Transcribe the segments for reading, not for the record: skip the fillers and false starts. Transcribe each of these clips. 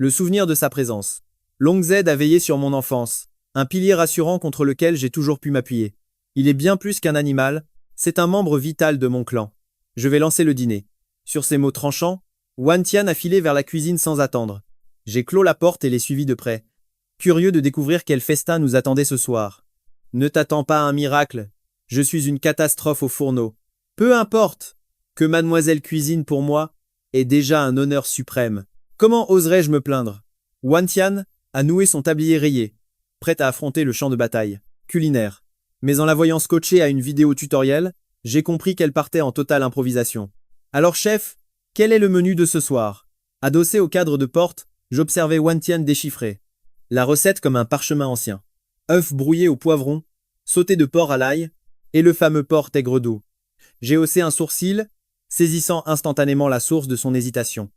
Le souvenir de sa présence. Long Z a veillé sur mon enfance, un pilier rassurant contre lequel j'ai toujours pu m'appuyer. Il est bien plus qu'un animal, c'est un membre vital de mon clan. Je vais lancer le dîner. Sur ces mots tranchants, Wan Tian a filé vers la cuisine sans attendre. J'ai clos la porte et l'ai suivi de près, curieux de découvrir quel festin nous attendait ce soir. Ne t'attends pas à un miracle, je suis une catastrophe au fourneau. Peu importe, que mademoiselle cuisine pour moi est déjà un honneur suprême. Comment oserais-je me plaindre? Wan Tian a noué son tablier rayé, prête à affronter le champ de bataille culinaire. Mais en la voyant scotchée à une vidéo tutoriel, j'ai compris qu'elle partait en totale improvisation. Alors chef, quel est le menu de ce soir? Adossé au cadre de porte, j'observais Wan Tian déchiffrer la recette comme un parchemin ancien. Œufs brouillés au poivron, sauté de porc à l'ail, et le fameux porc aigre-doux. J'ai haussé un sourcil, saisissant instantanément la source de son hésitation.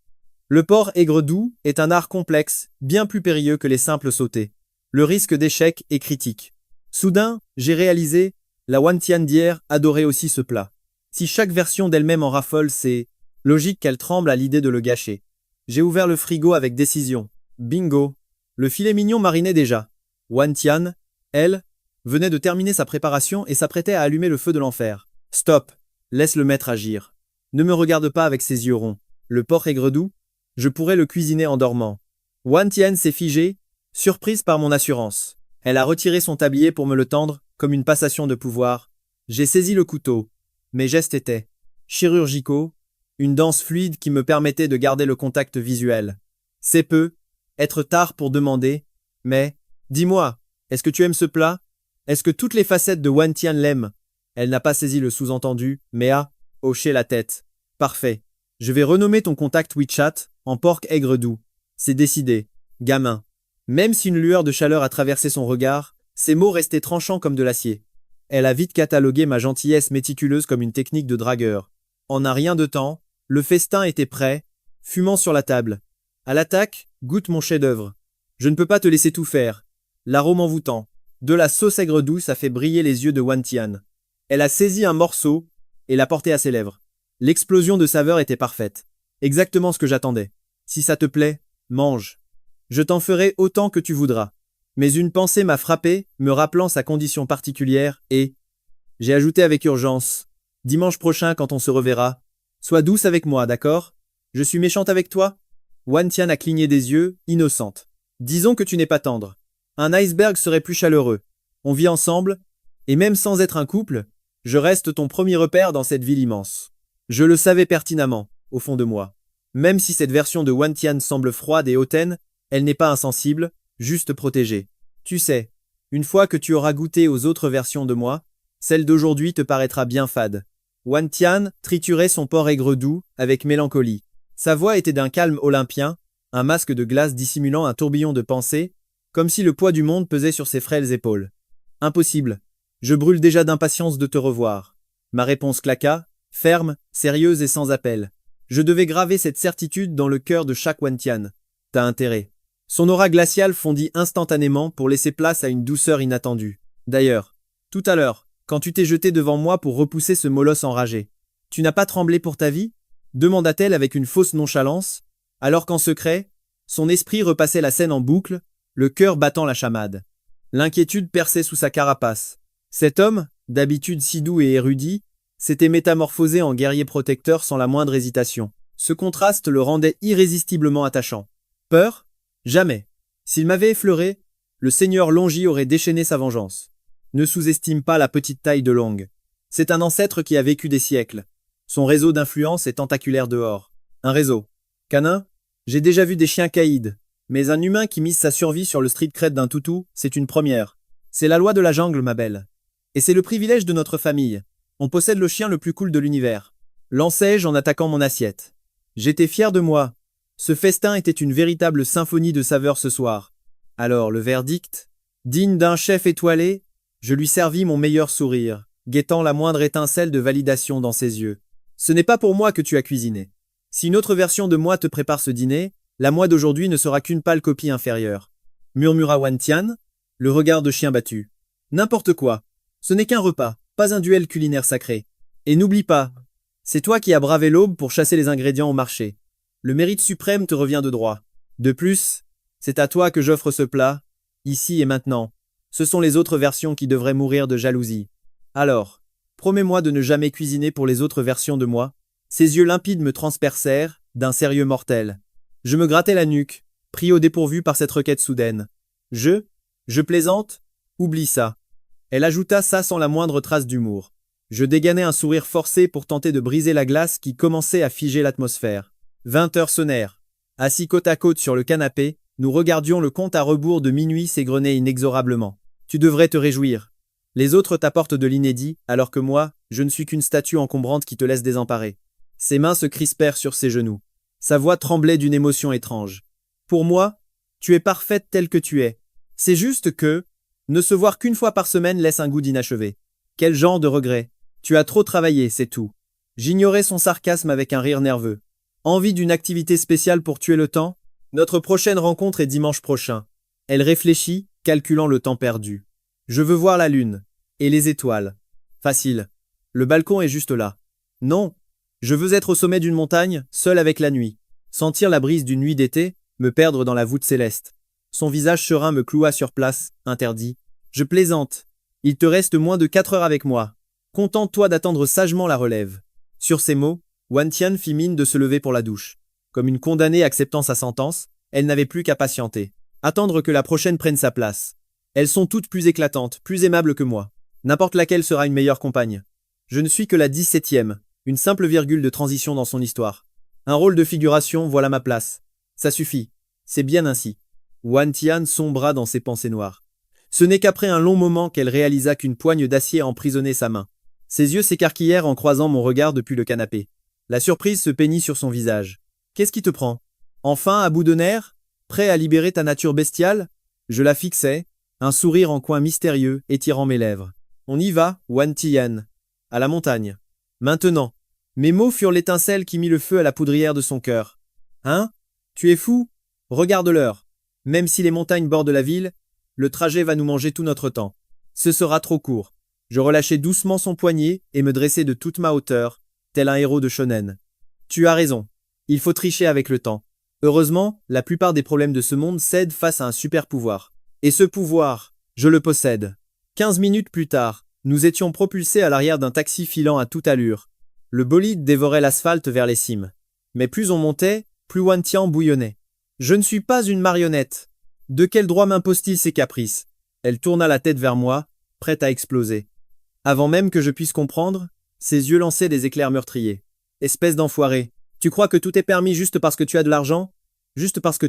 Le porc aigre-doux est un art complexe, bien plus périlleux que les simples sautés. Le risque d'échec est critique. Soudain, j'ai réalisé, la Wan Tian d'hier adorait aussi ce plat. Si chaque version d'elle-même en raffole, c'est logique qu'elle tremble à l'idée de le gâcher. J'ai ouvert le frigo avec décision. Bingo! Le filet mignon marinait déjà. Wan Tian, elle, venait de terminer sa préparation et s'apprêtait à allumer le feu de l'enfer. Stop! Laisse le maître agir. Ne me regarde pas avec ses yeux ronds. Le porc aigre-doux, je pourrais le cuisiner en dormant. Wan Tian s'est figée, surprise par mon assurance. Elle a retiré son tablier pour me le tendre, comme une passation de pouvoir. J'ai saisi le couteau. Mes gestes étaient chirurgicaux, une danse fluide qui me permettait de garder le contact visuel. C'est peu, être tard pour demander, mais, dis-moi, est-ce que tu aimes ce plat? Est-ce que toutes les facettes de Wan Tian l'aiment? Elle n'a pas saisi le sous-entendu, mais a hoché la tête. Parfait. Je vais renommer ton contact WeChat en porc aigre-doux. C'est décidé. Gamin. Même si une lueur de chaleur a traversé son regard, ses mots restaient tranchants comme de l'acier. Elle a vite catalogué ma gentillesse méticuleuse comme une technique de dragueur. En un rien de temps, le festin était prêt, fumant sur la table. À l'attaque, goûte mon chef-d'œuvre. Je ne peux pas te laisser tout faire. L'arôme envoûtant. De la sauce aigre douce a fait briller les yeux de Wan Tian. Elle a saisi un morceau et l'a porté à ses lèvres. L'explosion de saveur était parfaite. Exactement ce que j'attendais. Si ça te plaît, mange. Je t'en ferai autant que tu voudras. Mais une pensée m'a frappé, me rappelant sa condition particulière, et j'ai ajouté avec urgence. Dimanche prochain, quand on se reverra, sois douce avec moi, d'accord? Je suis méchante avec toi? Wan Tian a cligné des yeux, innocente. Disons que tu n'es pas tendre. Un iceberg serait plus chaleureux. On vit ensemble, et même sans être un couple, je reste ton premier repère dans cette ville immense. Je le savais pertinemment, au fond de moi. Même si cette version de Wan Tian semble froide et hautaine, elle n'est pas insensible, juste protégée. Tu sais, une fois que tu auras goûté aux autres versions de moi, celle d'aujourd'hui te paraîtra bien fade. Wan Tian triturait son porc aigre doux avec mélancolie. Sa voix était d'un calme olympien, un masque de glace dissimulant un tourbillon de pensée, comme si le poids du monde pesait sur ses frêles épaules. Impossible. Je brûle déjà d'impatience de te revoir. Ma réponse claqua, ferme, sérieuse et sans appel. Je devais graver cette certitude dans le cœur de chaque Wan Tian. T'as intérêt. Son aura glaciale fondit instantanément pour laisser place à une douceur inattendue. D'ailleurs, tout à l'heure, quand tu t'es jeté devant moi pour repousser ce molosse enragé, tu n'as pas tremblé pour ta vie? Demanda-t-elle avec une fausse nonchalance, alors qu'en secret, son esprit repassait la scène en boucle, le cœur battant la chamade. L'inquiétude perçait sous sa carapace. Cet homme, d'habitude si doux et érudit, s'était métamorphosé en guerrier protecteur sans la moindre hésitation. Ce contraste le rendait irrésistiblement attachant. Peur? Jamais. S'il m'avait effleuré, le seigneur Longy aurait déchaîné sa vengeance. Ne sous-estime pas la petite taille de Long. C'est un ancêtre qui a vécu des siècles. Son réseau d'influence est tentaculaire dehors. Un réseau. Canin? J'ai déjà vu des chiens caïds. Mais un humain qui mise sa survie sur le street cred d'un toutou, c'est une première. C'est la loi de la jungle, ma belle. Et c'est le privilège de notre famille. On possède le chien le plus cool de l'univers. Lançai-je en attaquant mon assiette. J'étais fier de moi. Ce festin était une véritable symphonie de saveurs ce soir. Alors, le verdict? Digne d'un chef étoilé, je lui servis mon meilleur sourire, guettant la moindre étincelle de validation dans ses yeux. Ce n'est pas pour moi que tu as cuisiné. Si une autre version de moi te prépare ce dîner, la moi d'aujourd'hui ne sera qu'une pâle copie inférieure. Murmura Wan Tian, le regard de chien battu. N'importe quoi. Ce n'est qu'un repas, pas un duel culinaire sacré. Et n'oublie pas, c'est toi qui as bravé l'aube pour chasser les ingrédients au marché. Le mérite suprême te revient de droit. De plus, c'est à toi que j'offre ce plat, ici et maintenant. Ce sont les autres versions qui devraient mourir de jalousie. Alors, promets-moi de ne jamais cuisiner pour les autres versions de moi. Ses yeux limpides me transpercèrent, d'un sérieux mortel. Je me grattais la nuque, pris au dépourvu par cette requête soudaine. Je plaisante? Oublie ça. Elle ajouta ça sans la moindre trace d'humour. Je dégainai un sourire forcé pour tenter de briser la glace qui commençait à figer l'atmosphère. 20 heures sonnèrent. Assis côte à côte sur le canapé, nous regardions le compte à rebours de minuit s'égrener inexorablement. Tu devrais te réjouir. Les autres t'apportent de l'inédit, alors que moi, je ne suis qu'une statue encombrante qui te laisse désemparé. Ses mains se crispèrent sur ses genoux. Sa voix tremblait d'une émotion étrange. Pour moi, tu es parfaite telle que tu es. C'est juste que, ne se voir qu'une fois par semaine laisse un goût d'inachevé. Quel genre de regret. Tu as trop travaillé, c'est tout. J'ignorais son sarcasme avec un rire nerveux. Envie d'une activité spéciale pour tuer le temps? Notre prochaine rencontre est dimanche prochain. Elle réfléchit, calculant le temps perdu. Je veux voir la lune. Et les étoiles. Facile. Le balcon est juste là. Non. Je veux être au sommet d'une montagne, seul avec la nuit. Sentir la brise d'une nuit d'été, me perdre dans la voûte céleste. Son visage serein me cloua sur place, interdit. Je plaisante. Il te reste moins de 4 heures avec moi. Contente-toi d'attendre sagement la relève. Sur ces mots, Wantian fit mine de se lever pour la douche. Comme une condamnée acceptant sa sentence, elle n'avait plus qu'à patienter. Attendre que la prochaine prenne sa place. Elles sont toutes plus éclatantes, plus aimables que moi. N'importe laquelle sera une meilleure compagne. Je ne suis que la 17e, une simple virgule de transition dans son histoire. Un rôle de figuration, voilà ma place. Ça suffit. C'est bien ainsi. Wantian sombra dans ses pensées noires. Ce n'est qu'après un long moment qu'elle réalisa qu'une poigne d'acier emprisonnait sa main. Ses yeux s'écarquillèrent en croisant mon regard depuis le canapé. La surprise se peignit sur son visage. Qu'est-ce qui te prend? Enfin, à bout de nerfs? Prêt à libérer ta nature bestiale? Je la fixais, un sourire en coin mystérieux étirant mes lèvres. On y va, Wantian. À la montagne. Maintenant. Mes mots furent l'étincelle qui mit le feu à la poudrière de son cœur. Hein? Tu es fou? Regarde l'heure. Même si les montagnes bordent la ville, le trajet va nous manger tout notre temps. Ce sera trop court. Je relâchai doucement son poignet et me dressai de toute ma hauteur, tel un héros de shonen. Tu as raison. Il faut tricher avec le temps. Heureusement, la plupart des problèmes de ce monde cèdent face à un super pouvoir. Et ce pouvoir, je le possède. 15 minutes plus tard, nous étions propulsés à l'arrière d'un taxi filant à toute allure. Le bolide dévorait l'asphalte vers les cimes. Mais plus on montait, plus Wantian bouillonnait. Je ne suis pas une marionnette. De quel droit m'impose-t-il ces caprices? Elle tourna la tête vers moi, prête à exploser. Avant même que je puisse comprendre, ses yeux lançaient des éclairs meurtriers. Espèce d'enfoiré. Tu crois que tout est permis juste parce que tu as de l'argent? Juste parce que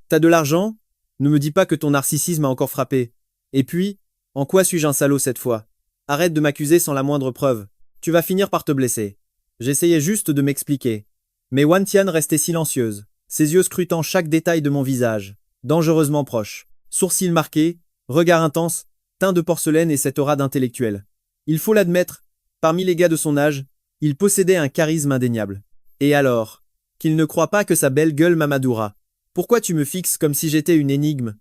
t'as de l'argent? Ne me dis pas que ton narcissisme a encore frappé. Et puis, en quoi suis-je un salaud cette fois? Arrête de m'accuser sans la moindre preuve. Tu vas finir par te blesser. J'essayais juste de m'expliquer. Mais Wantian restait silencieuse, ses yeux scrutant chaque détail de mon visage, dangereusement proche. Sourcils marqués, regard intense, teint de porcelaine et cette aura d'intellectuel. Il faut l'admettre, parmi les gars de son âge, il possédait un charisme indéniable. Et alors? Qu'il ne croit pas que sa belle gueule m'amadoura. Pourquoi tu me fixes comme si j'étais une énigme?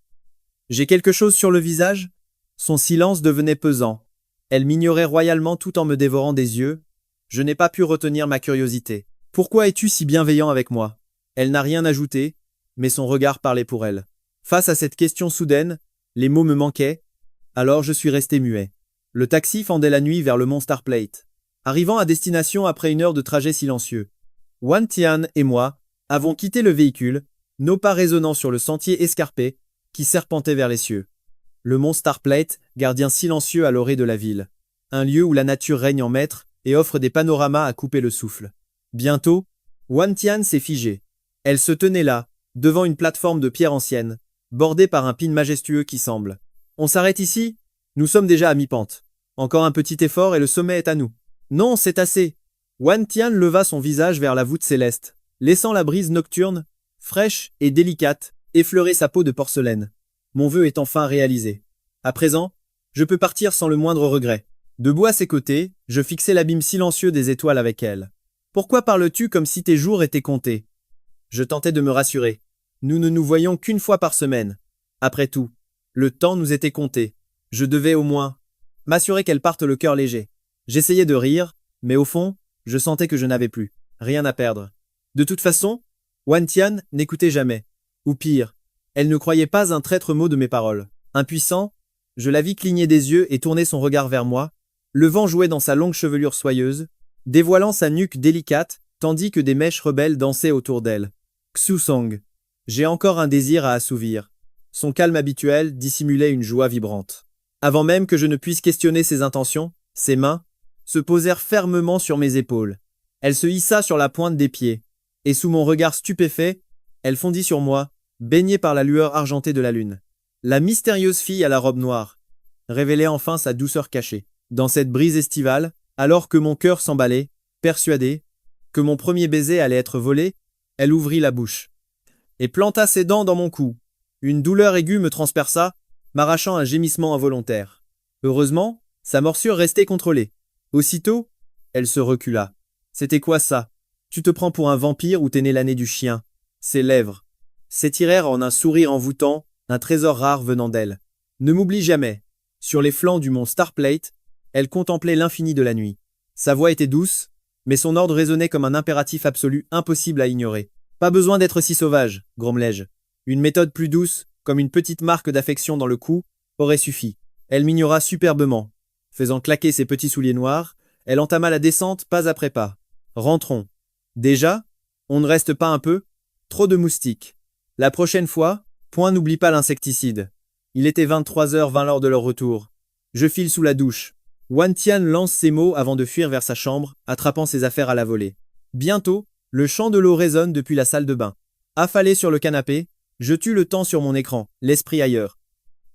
J'ai quelque chose sur le visage? Son silence devenait pesant. Elle m'ignorait royalement tout en me dévorant des yeux. Je n'ai pas pu retenir ma curiosité. Pourquoi es-tu si bienveillant avec moi? Elle n'a rien ajouté, mais son regard parlait pour elle. Face à cette question soudaine, les mots me manquaient, alors je suis resté muet. Le taxi fendait la nuit vers le mont Starplate. Arrivant à destination après une heure de trajet silencieux. Wantian et moi avons quitté le véhicule, nos pas résonnant sur le sentier escarpé qui serpentait vers les cieux. Le mont Starplate, gardien silencieux à l'orée de la ville. Un lieu où la nature règne en maître et offre des panoramas à couper le souffle. Bientôt, Wantian s'est figée. Elle se tenait là, devant une plateforme de pierre ancienne, bordée par un pin majestueux qui semble. On s'arrête ici? Nous sommes déjà à mi-pente. Encore un petit effort et le sommet est à nous. Non, c'est assez. Wantian leva son visage vers la voûte céleste, laissant la brise nocturne, fraîche et délicate, effleurer sa peau de porcelaine. Mon vœu est enfin réalisé. À présent, je peux partir sans le moindre regret. Debout à ses côtés, je fixais l'abîme silencieux des étoiles avec elle. Pourquoi parles-tu comme si tes jours étaient comptés? Je tentais de me rassurer. Nous ne nous voyions qu'une fois par semaine. Après tout, le temps nous était compté. Je devais au moins m'assurer qu'elle parte le cœur léger. J'essayais de rire, mais au fond, je sentais que je n'avais plus rien à perdre. De toute façon, Wantian n'écoutait jamais. Ou pire, elle ne croyait pas un traître mot de mes paroles. Impuissant, je la vis cligner des yeux et tourner son regard vers moi. Le vent jouait dans sa longue chevelure soyeuse, dévoilant sa nuque délicate, tandis que des mèches rebelles dansaient autour d'elle. Xu Song. J'ai encore un désir à assouvir. Son calme habituel dissimulait une joie vibrante. Avant même que je ne puisse questionner ses intentions, ses mains se posèrent fermement sur mes épaules. Elle se hissa sur la pointe des pieds, et sous mon regard stupéfait, elle fondit sur moi, baignée par la lueur argentée de la lune. La mystérieuse fille à la robe noire révélait enfin sa douceur cachée. Dans cette brise estivale, alors que mon cœur s'emballait, persuadée que mon premier baiser allait être volé, elle ouvrit la bouche et planta ses dents dans mon cou. Une douleur aiguë me transperça, m'arrachant un gémissement involontaire. Heureusement, sa morsure restait contrôlée. Aussitôt, elle se recula. C'était quoi ça? Tu te prends pour un vampire ou t'es né l'année du chien? Ses lèvres s'étirèrent en un sourire envoûtant, un trésor rare venant d'elle. Ne m'oublie jamais. Sur les flancs du mont Starplate, elle contemplait l'infini de la nuit. Sa voix était douce, mais son ordre résonnait comme un impératif absolu impossible à ignorer. Pas besoin d'être si sauvage, grommelai-je. Une méthode plus douce, comme une petite marque d'affection dans le cou, aurait suffi. Elle m'ignora superbement. Faisant claquer ses petits souliers noirs, elle entama la descente pas après pas. Rentrons. Déjà? On ne reste pas un peu? Trop de moustiques. La prochaine fois, point n'oublie pas l'insecticide. Il était 23h20 lors de leur retour. Je file sous la douche. Wan Tian lance ses mots avant de fuir vers sa chambre, attrapant ses affaires à la volée. Bientôt, le chant de l'eau résonne depuis la salle de bain. Affalé sur le canapé, je tue le temps sur mon écran, l'esprit ailleurs.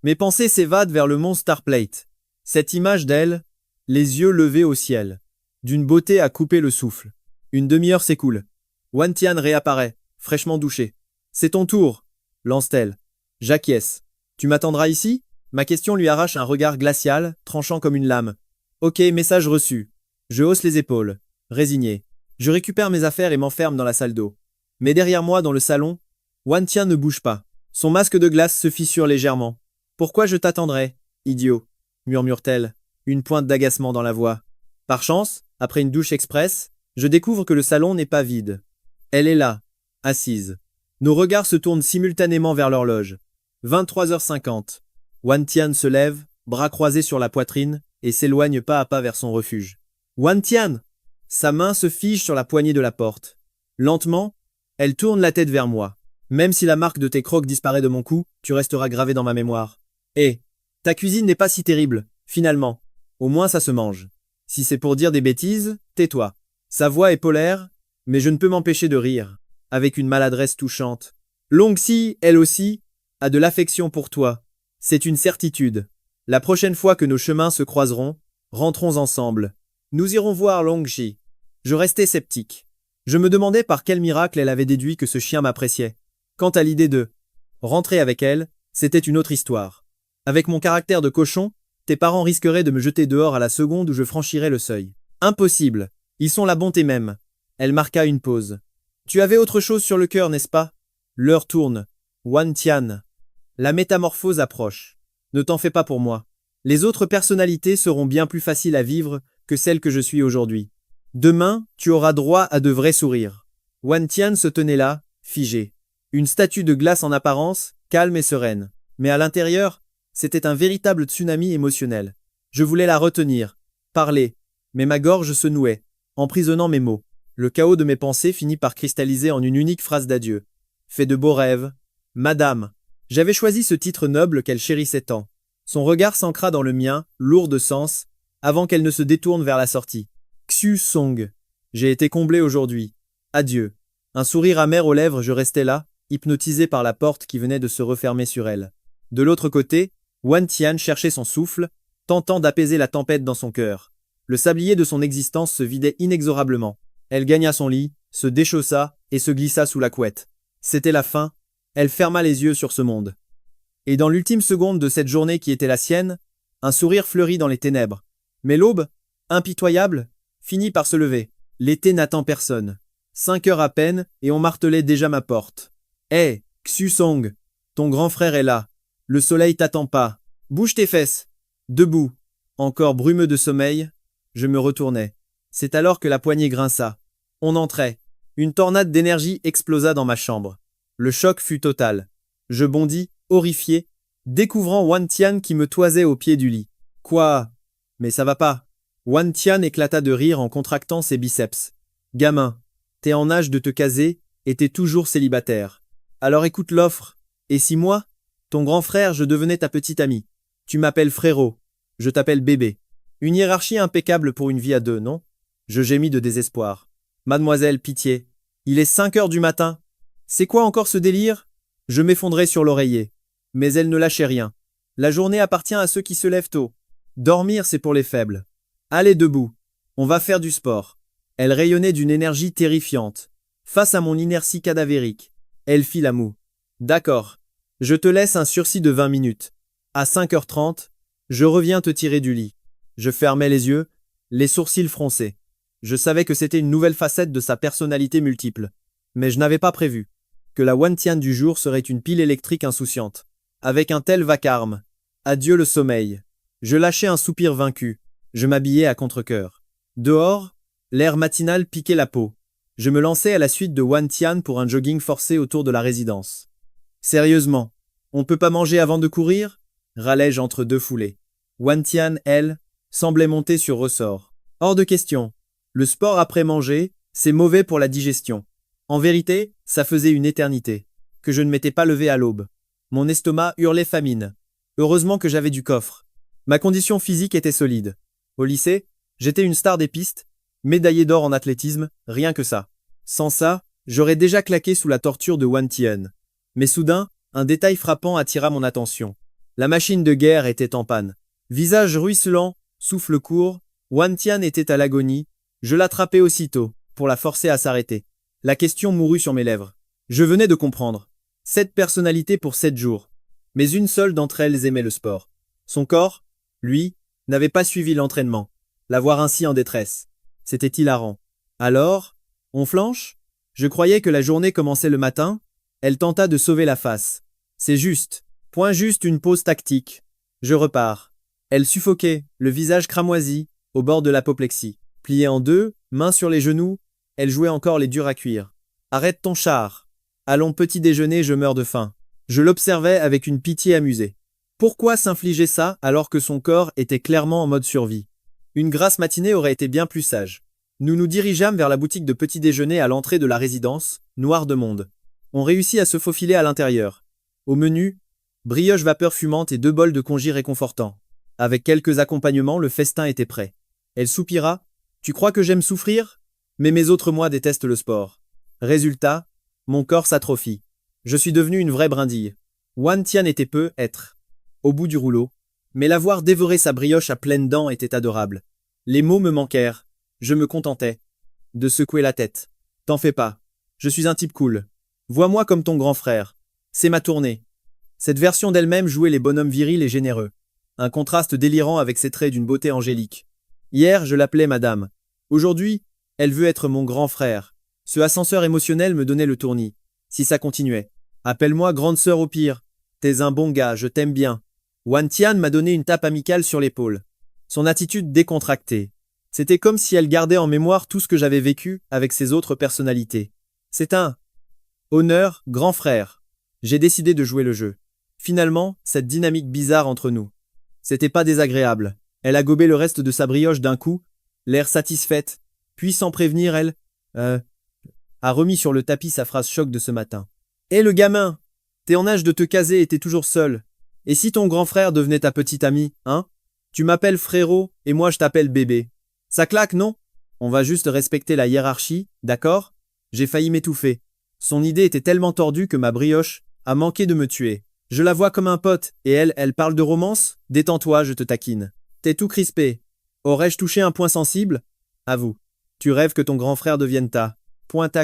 Mes pensées s'évadent vers le mont Starplate. Cette image d'elle, les yeux levés au ciel, d'une beauté à couper le souffle. Une demi-heure s'écoule. Wan Tian réapparaît, fraîchement douché. C'est ton tour, lance-t-elle. J'acquiesce. Tu m'attendras ici? Ma question lui arrache un regard glacial, tranchant comme une lame. Ok, message reçu. Je hausse les épaules, résigné. Je récupère mes affaires et m'enferme dans la salle d'eau. Mais derrière moi, dans le salon, Wan Tian ne bouge pas. Son masque de glace se fissure légèrement. Pourquoi je t'attendrais, idiot, murmure-t-elle, une pointe d'agacement dans la voix. Par chance, après une douche express, je découvre que le salon n'est pas vide. Elle est là, assise. Nos regards se tournent simultanément vers l'horloge. 23h50. Wan Tian se lève, bras croisés sur la poitrine, et s'éloigne pas à pas vers son refuge. Wan Tian! Sa main se fige sur la poignée de la porte. Lentement, elle tourne la tête vers moi. Même si la marque de tes crocs disparaît de mon cou, tu resteras gravé dans ma mémoire. Eh, ta cuisine n'est pas si terrible, finalement. Au moins ça se mange. Si c'est pour dire des bêtises, tais-toi. Sa voix est polaire, mais je ne peux m'empêcher de rire, avec une maladresse touchante. Longxi, elle aussi, a de l'affection pour toi. C'est une certitude. La prochaine fois que nos chemins se croiseront, rentrons ensemble. Nous irons voir Longxi. Je restais sceptique. Je me demandais par quel miracle elle avait déduit que ce chien m'appréciait. Quant à l'idée de rentrer avec elle, c'était une autre histoire. Avec mon caractère de cochon, tes parents risqueraient de me jeter dehors à la seconde où je franchirais le seuil. Impossible. Ils sont la bonté même. Elle marqua une pause. Tu avais autre chose sur le cœur, n'est-ce pas? L'heure tourne. Wan Tian. La métamorphose approche. Ne t'en fais pas pour moi. Les autres personnalités seront bien plus faciles à vivre que celles que je suis aujourd'hui. Demain, tu auras droit à de vrais sourires. Wan Tian se tenait là, figé. Une statue de glace en apparence, calme et sereine. Mais à l'intérieur, c'était un véritable tsunami émotionnel. Je voulais la retenir, parler, mais ma gorge se nouait, emprisonnant mes mots. Le chaos de mes pensées finit par cristalliser en une unique phrase d'adieu. Fais de beaux rêves. Madame. J'avais choisi ce titre noble qu'elle chérissait tant. Son regard s'ancra dans le mien, lourd de sens, avant qu'elle ne se détourne vers la sortie. Xu Song. J'ai été comblé aujourd'hui. Adieu. Un sourire amer aux lèvres, je restais là, hypnotisé par la porte qui venait de se refermer sur elle. De l'autre côté, Wan Tian cherchait son souffle, tentant d'apaiser la tempête dans son cœur. Le sablier de son existence se vidait inexorablement. Elle gagna son lit, se déchaussa et se glissa sous la couette. C'était la fin. Elle ferma les yeux sur ce monde. Et dans l'ultime seconde de cette journée qui était la sienne, un sourire fleurit dans les ténèbres. Mais l'aube, impitoyable, finit par se lever. L'été n'attend personne. 5 heures à peine et on martelait déjà ma porte. Hé, Xu Song, ton grand frère est là. Le soleil t'attend pas. Bouge tes fesses. Debout. Encore brumeux de sommeil, je me retournai. C'est alors que la poignée grinça. On entrait. Une tornade d'énergie explosa dans ma chambre. Le choc fut total. Je bondis, horrifié, découvrant Wan Tian qui me toisait au pied du lit. Quoi? Mais ça va pas. Wan Tian éclata de rire en contractant ses biceps. Gamin, t'es en âge de te caser et t'es toujours célibataire. Alors écoute l'offre. Et si moi, ton grand frère, je devenais ta petite amie? Tu m'appelles frérot. Je t'appelle bébé. Une hiérarchie impeccable pour une vie à deux, non? Je gémis de désespoir. Mademoiselle, pitié. Il est 5 heures du matin. C'est quoi encore ce délire? Je m'effondrai sur l'oreiller. Mais elle ne lâchait rien. La journée appartient à ceux qui se lèvent tôt. Dormir, c'est pour les faibles. Allez debout. On va faire du sport. Elle rayonnait d'une énergie terrifiante. Face à mon inertie cadavérique, elle fit la moue. D'accord. Je te laisse un sursis de 20 minutes. À 5h30, je reviens te tirer du lit. Je fermais les yeux, les sourcils froncés. Je savais que c'était une nouvelle facette de sa personnalité multiple. Mais je n'avais pas prévu que la Wan Tian du jour serait une pile électrique insouciante. Avec un tel vacarme. Adieu le sommeil. Je lâchai un soupir vaincu. Je m'habillai à contre-cœur. Dehors, l'air matinal piquait la peau. Je me lançai à la suite de Wan Tian pour un jogging forcé autour de la résidence. Sérieusement, on peut pas manger avant de courir? Râlai-je entre deux foulées. Wan Tian, elle, semblait monter sur ressort. Hors de question. Le sport après manger, c'est mauvais pour la digestion. En vérité, ça faisait une éternité que je ne m'étais pas levé à l'aube. Mon estomac hurlait famine. Heureusement que j'avais du coffre. Ma condition physique était solide. Au lycée, j'étais une star des pistes, médaillé d'or en athlétisme, rien que ça. Sans ça, j'aurais déjà claqué sous la torture de Wan Tian. Mais soudain, un détail frappant attira mon attention. La machine de guerre était en panne. Visage ruisselant, souffle court, Wan Tian était à l'agonie. Je l'attrapai aussitôt, pour la forcer à s'arrêter. La question mourut sur mes lèvres. Je venais de comprendre. 7 personnalités pour 7 jours. Mais une seule d'entre elles aimait le sport. Son corps, lui, n'avait pas suivi l'entraînement. La voir ainsi en détresse. C'était hilarant. Alors, on flanche? Je croyais que la journée commençait le matin. Elle tenta de sauver la face. C'est juste. Point juste une pause tactique. Je repars. Elle suffoquait, le visage cramoisi, au bord de l'apoplexie. Pliée en deux, mains sur les genoux, elle jouait encore les durs à cuire. Arrête ton char. Allons petit déjeuner, je meurs de faim. Je l'observais avec une pitié amusée. Pourquoi s'infliger ça alors que son corps était clairement en mode survie? Une grasse matinée aurait été bien plus sage. Nous nous dirigeâmes vers la boutique de petit déjeuner à l'entrée de la résidence, noire de monde. On réussit à se faufiler à l'intérieur. Au menu, brioche vapeur fumante et 2 bols de congis réconfortants. Avec quelques accompagnements, le festin était prêt. Elle soupira. Tu crois que j'aime souffrir? Mais mes autres moi détestent le sport. Résultat, mon corps s'atrophie. Je suis devenu une vraie brindille. Wan Tian était peu être. Au bout du rouleau. Mais la voir dévorer sa brioche à pleines dents était adorable. Les mots me manquèrent. Je me contentais de secouer la tête. T'en fais pas. Je suis un type cool. Vois-moi comme ton grand frère. C'est ma tournée. Cette version d'elle-même jouait les bonhommes virils et généreux. Un contraste délirant avec ses traits d'une beauté angélique. Hier, je l'appelais madame. Aujourd'hui, elle veut être mon grand frère. Ce ascenseur émotionnel me donnait le tournis. Si ça continuait. Appelle-moi grande sœur au pire. T'es un bon gars, je t'aime bien. Wan Tian m'a donné une tape amicale sur l'épaule. Son attitude décontractée. C'était comme si elle gardait en mémoire tout ce que j'avais vécu avec ses autres personnalités. C'est un honneur, grand frère. J'ai décidé de jouer le jeu. Finalement, cette dynamique bizarre entre nous. C'était pas désagréable. Elle a gobé le reste de sa brioche d'un coup, l'air satisfaite, puis sans prévenir, elle, a remis sur le tapis sa phrase choc de ce matin. Hé le gamin! T'es en âge de te caser et t'es toujours seul. Et si ton grand frère devenait ta petite amie, hein? Tu m'appelles frérot et moi je t'appelle bébé. Ça claque, non? On va juste respecter la hiérarchie, d'accord? J'ai failli m'étouffer. Son idée était tellement tordue que ma brioche a manqué de me tuer. Je la vois comme un pote, et elle parle de romance? Détends-toi, je te taquine. T'es tout crispé. Aurais-je touché un point sensible? Avoue. Tu rêves que ton grand frère devienne ta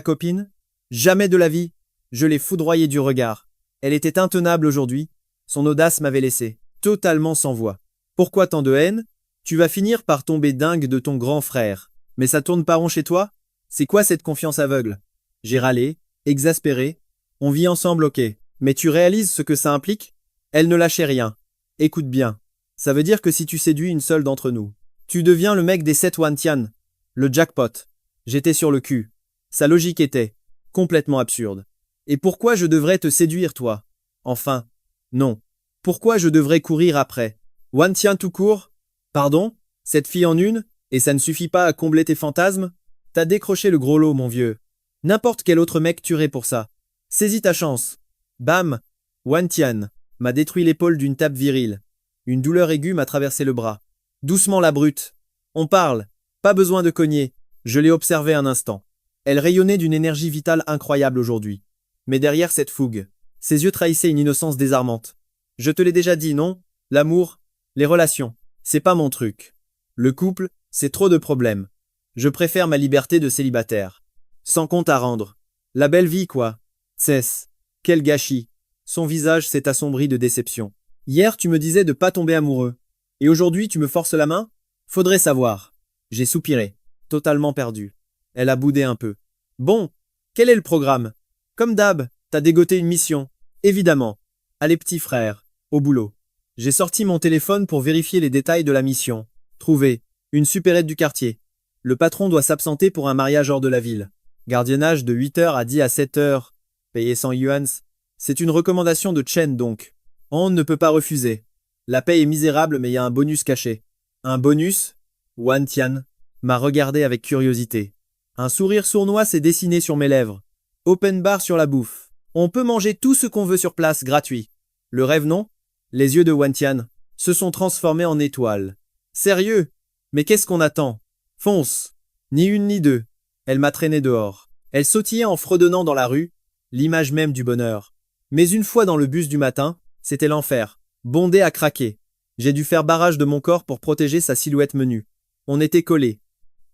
copine? Jamais de la vie. Je l'ai foudroyée du regard. Elle était intenable aujourd'hui. Son audace m'avait laissé totalement sans voix. Pourquoi tant de haine? Tu vas finir par tomber dingue de ton grand frère. Mais ça tourne pas rond chez toi? C'est quoi cette confiance aveugle? J'ai râlé, exaspéré. On vit ensemble, ok. Mais tu réalises ce que ça implique? Elle ne lâchait rien. Écoute bien. Ça veut dire que si tu séduis une seule d'entre nous, tu deviens le mec des 7 Wan Tian. Le jackpot. J'étais sur le cul. Sa logique était complètement absurde. Et pourquoi je devrais te séduire, toi? Enfin, non. Pourquoi je devrais courir après? Wantian tout court? Pardon? Cette fille en une? Et ça ne suffit pas à combler tes fantasmes? T'as décroché le gros lot, mon vieux. N'importe quel autre mec tuerait pour ça. Saisis ta chance. Bam! Wantian m'a détruit l'épaule d'une tape virile. Une douleur aiguë m'a traversé le bras. Doucement la brute. On parle. Pas besoin de cogner. Je l'ai observée un instant. Elle rayonnait d'une énergie vitale incroyable aujourd'hui. Mais derrière cette fougue, ses yeux trahissaient une innocence désarmante. Je te l'ai déjà dit, non? L'amour, les relations, c'est pas mon truc. Le couple, c'est trop de problèmes. Je préfère ma liberté de célibataire. Sans compte à rendre. La belle vie, quoi. Cesse. Quel gâchis. Son visage s'est assombri de déception. Hier, tu me disais de pas tomber amoureux. Et aujourd'hui, tu me forces la main? Faudrait savoir. J'ai soupiré. Totalement perdu. Elle a boudé un peu. Bon. Quel est le programme? Comme d'hab, t'as dégoté une mission. Évidemment. Allez, petit frère. Au boulot. J'ai sorti mon téléphone pour vérifier les détails de la mission. Trouvé. Une supérette du quartier. Le patron doit s'absenter pour un mariage hors de la ville. Gardiennage de 8h à 10 à 7h. Payé 100 yuans. C'est une recommandation de Chen donc. On ne peut pas refuser. La paye est misérable mais il y a un bonus caché. Un bonus? Wantian m'a regardé avec curiosité. Un sourire sournois s'est dessiné sur mes lèvres. Open bar sur la bouffe. On peut manger tout ce qu'on veut sur place, gratuit. Le rêve non? Les yeux de Wantian se sont transformés en étoiles. Sérieux? Mais qu'est-ce qu'on attend? Fonce. Ni une ni deux. Elle m'a traîné dehors. Elle sautillait en fredonnant dans la rue, l'image même du bonheur. Mais une fois dans le bus du matin, c'était l'enfer. Bondé à craquer. J'ai dû faire barrage de mon corps pour protéger sa silhouette menue. On était collés.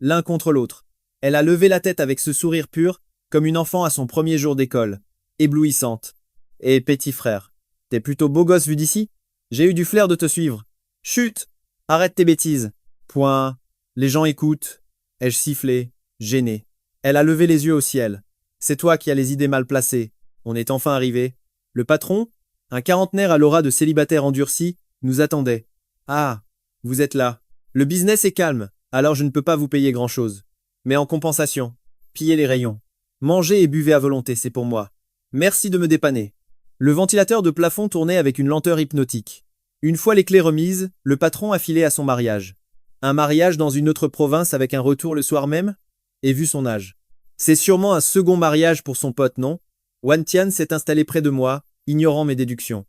L'un contre l'autre. Elle a levé la tête avec ce sourire pur, comme une enfant à son premier jour d'école. Éblouissante. Et petit frère, t'es plutôt beau gosse vu d'ici? J'ai eu du flair de te suivre. Chut! Arrête tes bêtises. Point. Les gens écoutent. Ai-je sifflé, gêné. Elle a levé les yeux au ciel. C'est toi qui as les idées mal placées. On est enfin arrivé. Le patron, un quarantenaire à l'aura de célibataire endurci, nous attendait. Ah, vous êtes là. Le business est calme, alors je ne peux pas vous payer grand-chose. Mais en compensation, pillez les rayons. Mangez et buvez à volonté, c'est pour moi. Merci de me dépanner. Le ventilateur de plafond tournait avec une lenteur hypnotique. Une fois les clés remises, le patron a filé à son mariage. Un mariage dans une autre province avec un retour le soir même? Et vu son âge. C'est sûrement un second mariage pour son pote, non? Wantian s'est installé près de moi, ignorant mes déductions.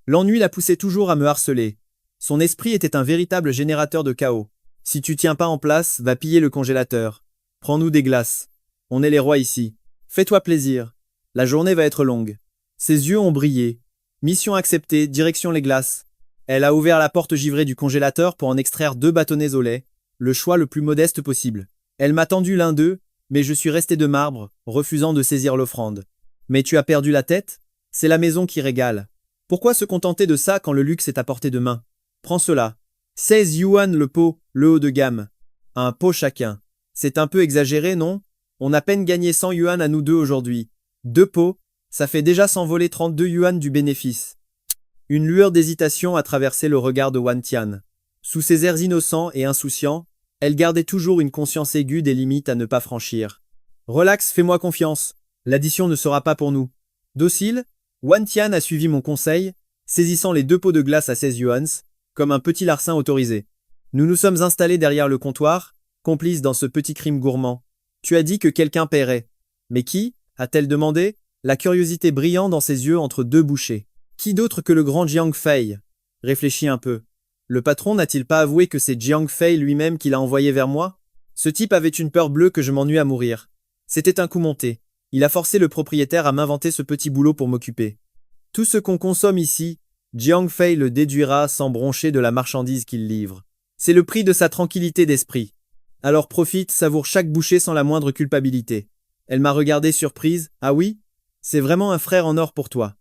L'ennui la poussait toujours à me harceler. Son esprit était un véritable générateur de chaos. Si tu tiens pas en place, va piller le congélateur. Prends-nous des glaces. On est les rois ici. Fais-toi plaisir. La journée va être longue. Ses yeux ont brillé. Mission acceptée, direction les glaces. Elle a ouvert la porte givrée du congélateur pour en extraire 2 bâtonnets au lait, le choix le plus modeste possible. Elle m'a tendu l'un d'eux, mais je suis resté de marbre, refusant de saisir l'offrande. Mais tu as perdu la tête? C'est la maison qui régale. Pourquoi se contenter de ça quand le luxe est à portée de main? Prends cela. 16 yuan le pot, le haut de gamme. Un pot chacun. C'est un peu exagéré, non? On a peine gagné 100 yuan à nous deux aujourd'hui. 2 pots, ça fait déjà s'envoler 32 yuan du bénéfice. Une lueur d'hésitation a traversé le regard de Wantian. Sous ses airs innocents et insouciants, elle gardait toujours une conscience aiguë des limites à ne pas franchir. Relax, fais-moi confiance. L'addition ne sera pas pour nous. Docile, Wantian a suivi mon conseil, saisissant les 2 pots de glace à 16 yuans, comme un petit larcin autorisé. Nous nous sommes installés derrière le comptoir, complices dans ce petit crime gourmand. Tu as dit que quelqu'un paierait. Mais qui? A-t-elle demandé, la curiosité brillant dans ses yeux entre 2 bouchées. Qui d'autre que le grand Jiang Fei? Réfléchis un peu. Le patron n'a-t-il pas avoué que c'est Jiang Fei lui-même qui l'a envoyé vers moi? Ce type avait une peur bleue que je m'ennuie à mourir. C'était un coup monté. Il a forcé le propriétaire à m'inventer ce petit boulot pour m'occuper. Tout ce qu'on consomme ici, Jiang Fei le déduira sans broncher de la marchandise qu'il livre. C'est le prix de sa tranquillité d'esprit. Alors profite, savoure chaque bouchée sans la moindre culpabilité. Elle m'a regardé surprise. Ah oui? C'est vraiment un frère en or pour toi.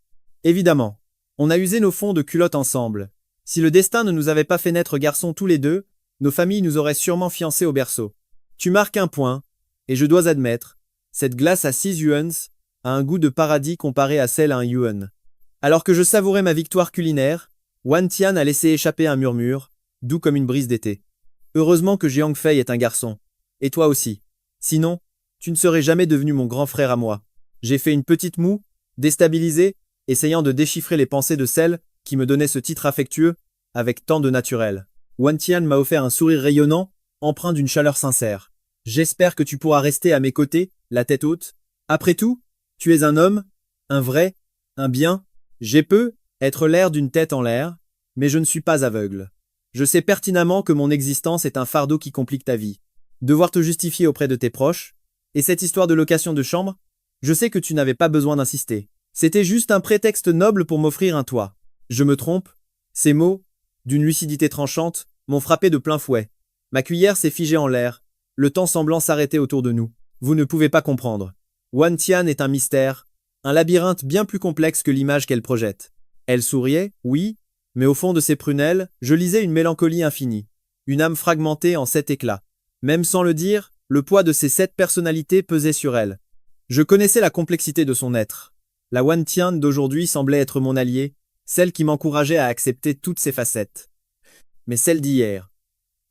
Évidemment. On a usé nos fonds de culotte ensemble. Si le destin ne nous avait pas fait naître garçons tous les deux, nos familles nous auraient sûrement fiancés au berceau. Tu marques un point, et je dois admettre, cette glace à 6 yuans a un goût de paradis comparé à celle à 1 yuan. Alors que je savourais ma victoire culinaire, Wantian a laissé échapper un murmure, doux comme une brise d'été. Heureusement que Jiang Fei est un garçon. Et toi aussi. Sinon, tu ne serais jamais devenu mon grand frère à moi. J'ai fait une petite moue, déstabilisé, essayant de déchiffrer les pensées de celle qui me donnait ce titre affectueux avec tant de naturel. Wan Tian m'a offert un sourire rayonnant, empreint d'une chaleur sincère. J'espère que tu pourras rester à mes côtés, la tête haute. Après tout, tu es un homme, un vrai, un bien. J'ai peu être l'air d'une tête en l'air, mais je ne suis pas aveugle. Je sais pertinemment que mon existence est un fardeau qui complique ta vie. Devoir te justifier auprès de tes proches, et cette histoire de location de chambre, je sais que tu n'avais pas besoin d'insister. C'était juste un prétexte noble pour m'offrir un toit. Je me trompe? Ces mots, d'une lucidité tranchante, m'ont frappé de plein fouet. Ma cuillère s'est figée en l'air, le temps semblant s'arrêter autour de nous. Vous ne pouvez pas comprendre. Wan Tian est un mystère, un labyrinthe bien plus complexe que l'image qu'elle projette. Elle souriait, oui, mais au fond de ses prunelles, je lisais une mélancolie infinie, une âme fragmentée en 7 éclats. Même sans le dire, le poids de ces 7 personnalités pesait sur elle. Je connaissais la complexité de son être. La Wan Tian d'aujourd'hui semblait être mon allié, celle qui m'encourageait à accepter toutes ses facettes. Mais celle d'hier.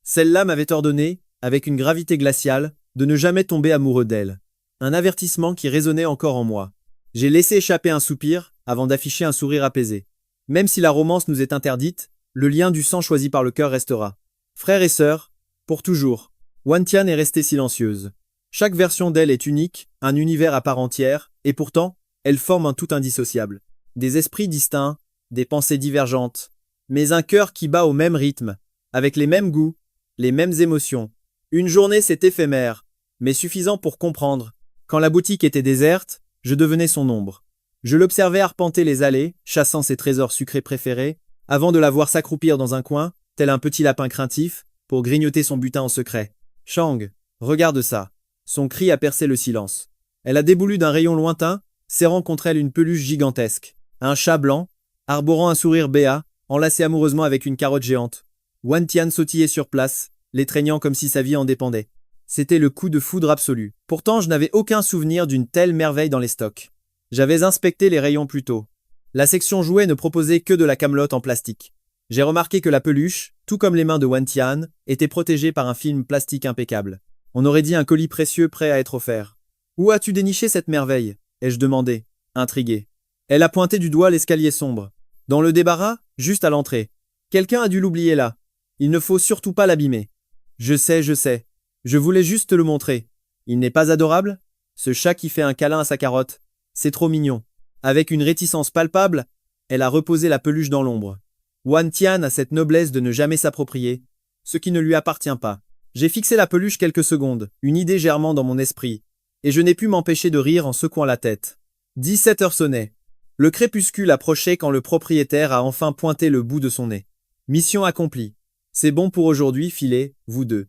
Celle-là m'avait ordonné, avec une gravité glaciale, de ne jamais tomber amoureux d'elle. Un avertissement qui résonnait encore en moi. J'ai laissé échapper un soupir, avant d'afficher un sourire apaisé. Même si la romance nous est interdite, le lien du sang choisi par le cœur restera. Frères et sœurs, pour toujours. Wan Tian est restée silencieuse. Chaque version d'elle est unique, un univers à part entière, et pourtant, elle forme un tout indissociable. Des esprits distincts, des pensées divergentes, mais un cœur qui bat au même rythme, avec les mêmes goûts, les mêmes émotions. Une journée c'est éphémère, mais suffisant pour comprendre. Quand la boutique était déserte, je devenais son ombre. Je l'observais arpenter les allées, chassant ses trésors sucrés préférés, avant de la voir s'accroupir dans un coin, tel un petit lapin craintif, pour grignoter son butin en secret. Shang, regarde ça. Son cri a percé le silence. Elle a déboulu d'un rayon lointain, serrant contre elle une peluche gigantesque. Un chat blanc, arborant un sourire béat, enlacé amoureusement avec une carotte géante. Wan Tian sautillait sur place, l'étreignant comme si sa vie en dépendait. C'était le coup de foudre absolu. Pourtant, je n'avais aucun souvenir d'une telle merveille dans les stocks. J'avais inspecté les rayons plus tôt. La section jouets ne proposait que de la camelote en plastique. J'ai remarqué que la peluche, tout comme les mains de Wan Tian, était protégée par un film plastique impeccable. On aurait dit un colis précieux prêt à être offert. Où as-tu déniché cette merveille? Ai-je demandé, intrigué. Elle a pointé du doigt l'escalier sombre. Dans le débarras, juste à l'entrée. Quelqu'un a dû l'oublier là. Il ne faut surtout pas l'abîmer. Je sais, je sais. Je voulais juste te le montrer. Il n'est pas adorable? Ce chat qui fait un câlin à sa carotte. C'est trop mignon. Avec une réticence palpable, elle a reposé la peluche dans l'ombre. Wan Tian a cette noblesse de ne jamais s'approprier ce qui ne lui appartient pas. J'ai fixé la peluche quelques secondes, une idée germant dans mon esprit, et je n'ai pu m'empêcher de rire en secouant la tête. 17 heures sonnaient. Le crépuscule approchait quand le propriétaire a enfin pointé le bout de son nez. Mission accomplie. C'est bon pour aujourd'hui, filez, vous deux.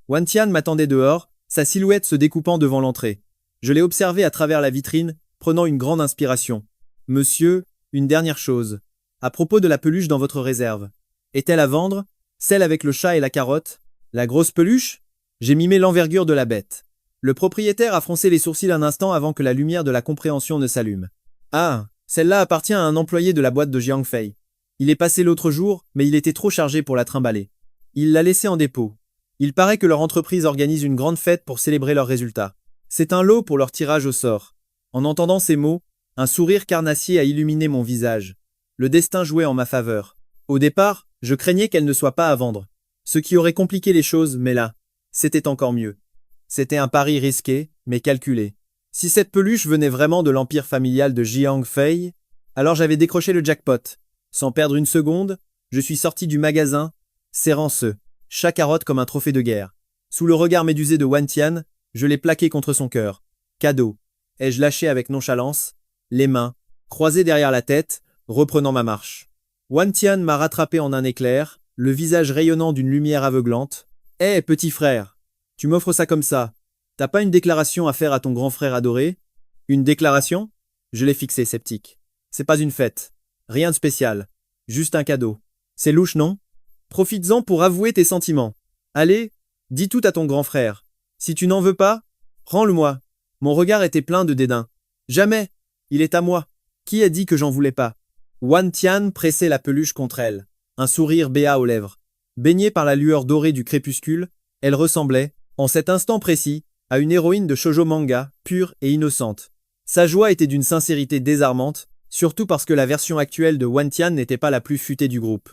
Wan Tian m'attendait dehors, sa silhouette se découpant devant l'entrée. Je l'ai observé à travers la vitrine, prenant une grande inspiration. Monsieur, une dernière chose. À propos de la peluche dans votre réserve. Est-elle à vendre? Celle avec le chat et la carotte? La grosse peluche? J'ai mimé l'envergure de la bête. Le propriétaire a froncé les sourcils un instant avant que la lumière de la compréhension ne s'allume. Ah, celle-là appartient à un employé de la boîte de Jiang Fei. Il est passé l'autre jour, mais il était trop chargé pour la trimballer. Il l'a laissée en dépôt. Il paraît que leur entreprise organise une grande fête pour célébrer leurs résultats. C'est un lot pour leur tirage au sort. En entendant ces mots, un sourire carnassier a illuminé mon visage. Le destin jouait en ma faveur. Au départ, je craignais qu'elle ne soit pas à vendre. Ce qui aurait compliqué les choses, mais là, c'était encore mieux. C'était un pari risqué, mais calculé. Si cette peluche venait vraiment de l'empire familial de Jiang Fei, alors j'avais décroché le jackpot. Sans perdre une seconde, je suis sorti du magasin, serrant ce chat carotte comme un trophée de guerre. Sous le regard médusé de Wan Tian, je l'ai plaqué contre son cœur. Cadeau. Ai-je lâché avec nonchalance, les mains, croisées derrière la tête, reprenant ma marche. Wan Tian m'a rattrapé en un éclair, le visage rayonnant d'une lumière aveuglante. Hé, petit frère, tu m'offres ça comme ça. T'as pas une déclaration à faire à ton grand frère adoré? Une déclaration? Je l'ai fixé, sceptique. C'est pas une fête. Rien de spécial. Juste un cadeau. C'est louche, non? Profites-en pour avouer tes sentiments. Allez, dis tout à ton grand frère. Si tu n'en veux pas, rends-le-moi. Mon regard était plein de dédain. Jamais. Il est à moi. Qui a dit que j'en voulais pas? Wan Tian pressait la peluche contre elle, un sourire béat aux lèvres. Baignée par la lueur dorée du crépuscule, elle ressemblait, en cet instant précis, à une héroïne de shoujo manga, pure et innocente. Sa joie était d'une sincérité désarmante, surtout parce que la version actuelle de Wantian n'était pas la plus futée du groupe.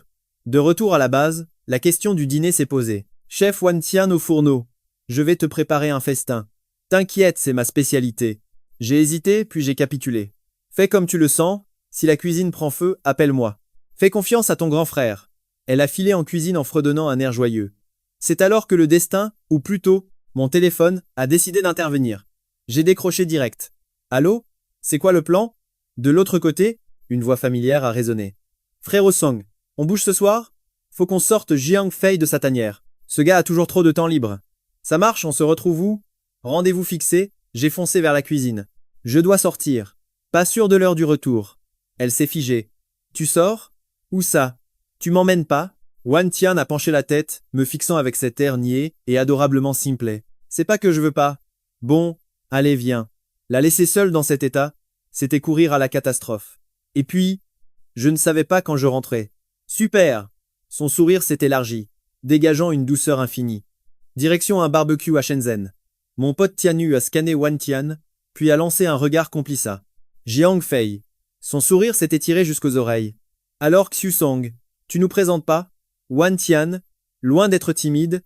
De retour à la base, la question du dîner s'est posée. Chef Wantian au fourneau, je vais te préparer un festin. T'inquiète, c'est ma spécialité. J'ai hésité, puis j'ai capitulé. Fais comme tu le sens, si la cuisine prend feu, appelle-moi. Fais confiance à ton grand frère. Elle a filé en cuisine en fredonnant un air joyeux. C'est alors que le destin, ou plutôt, mon téléphone, a décidé d'intervenir. J'ai décroché direct. Allô? C'est quoi le plan? De l'autre côté, une voix familière a résonné. Frère Song, on bouge ce soir? Faut qu'on sorte Jiang Fei de sa tanière. Ce gars a toujours trop de temps libre. Ça marche, on se retrouve où? Rendez-vous fixé, j'ai foncé vers la cuisine. Je dois sortir. Pas sûr de l'heure du retour. Elle s'est figée. Tu sors? Où ça? Tu m'emmènes pas? Wan Tian a penché la tête, me fixant avec cet air niais et adorablement simplet. C'est pas que je veux pas. Bon, allez viens. La laisser seule dans cet état, c'était courir à la catastrophe. Et puis, je ne savais pas quand je rentrais. Super! Son sourire s'est élargi, dégageant une douceur infinie. Direction un barbecue à Shenzhen. Mon pote Tianu a scanné Wan Tian, puis a lancé un regard complice. Jiang Fei. Son sourire s'est étiré jusqu'aux oreilles. Alors Xiu Song, tu nous présentes pas? Wan Tian, loin d'être timide,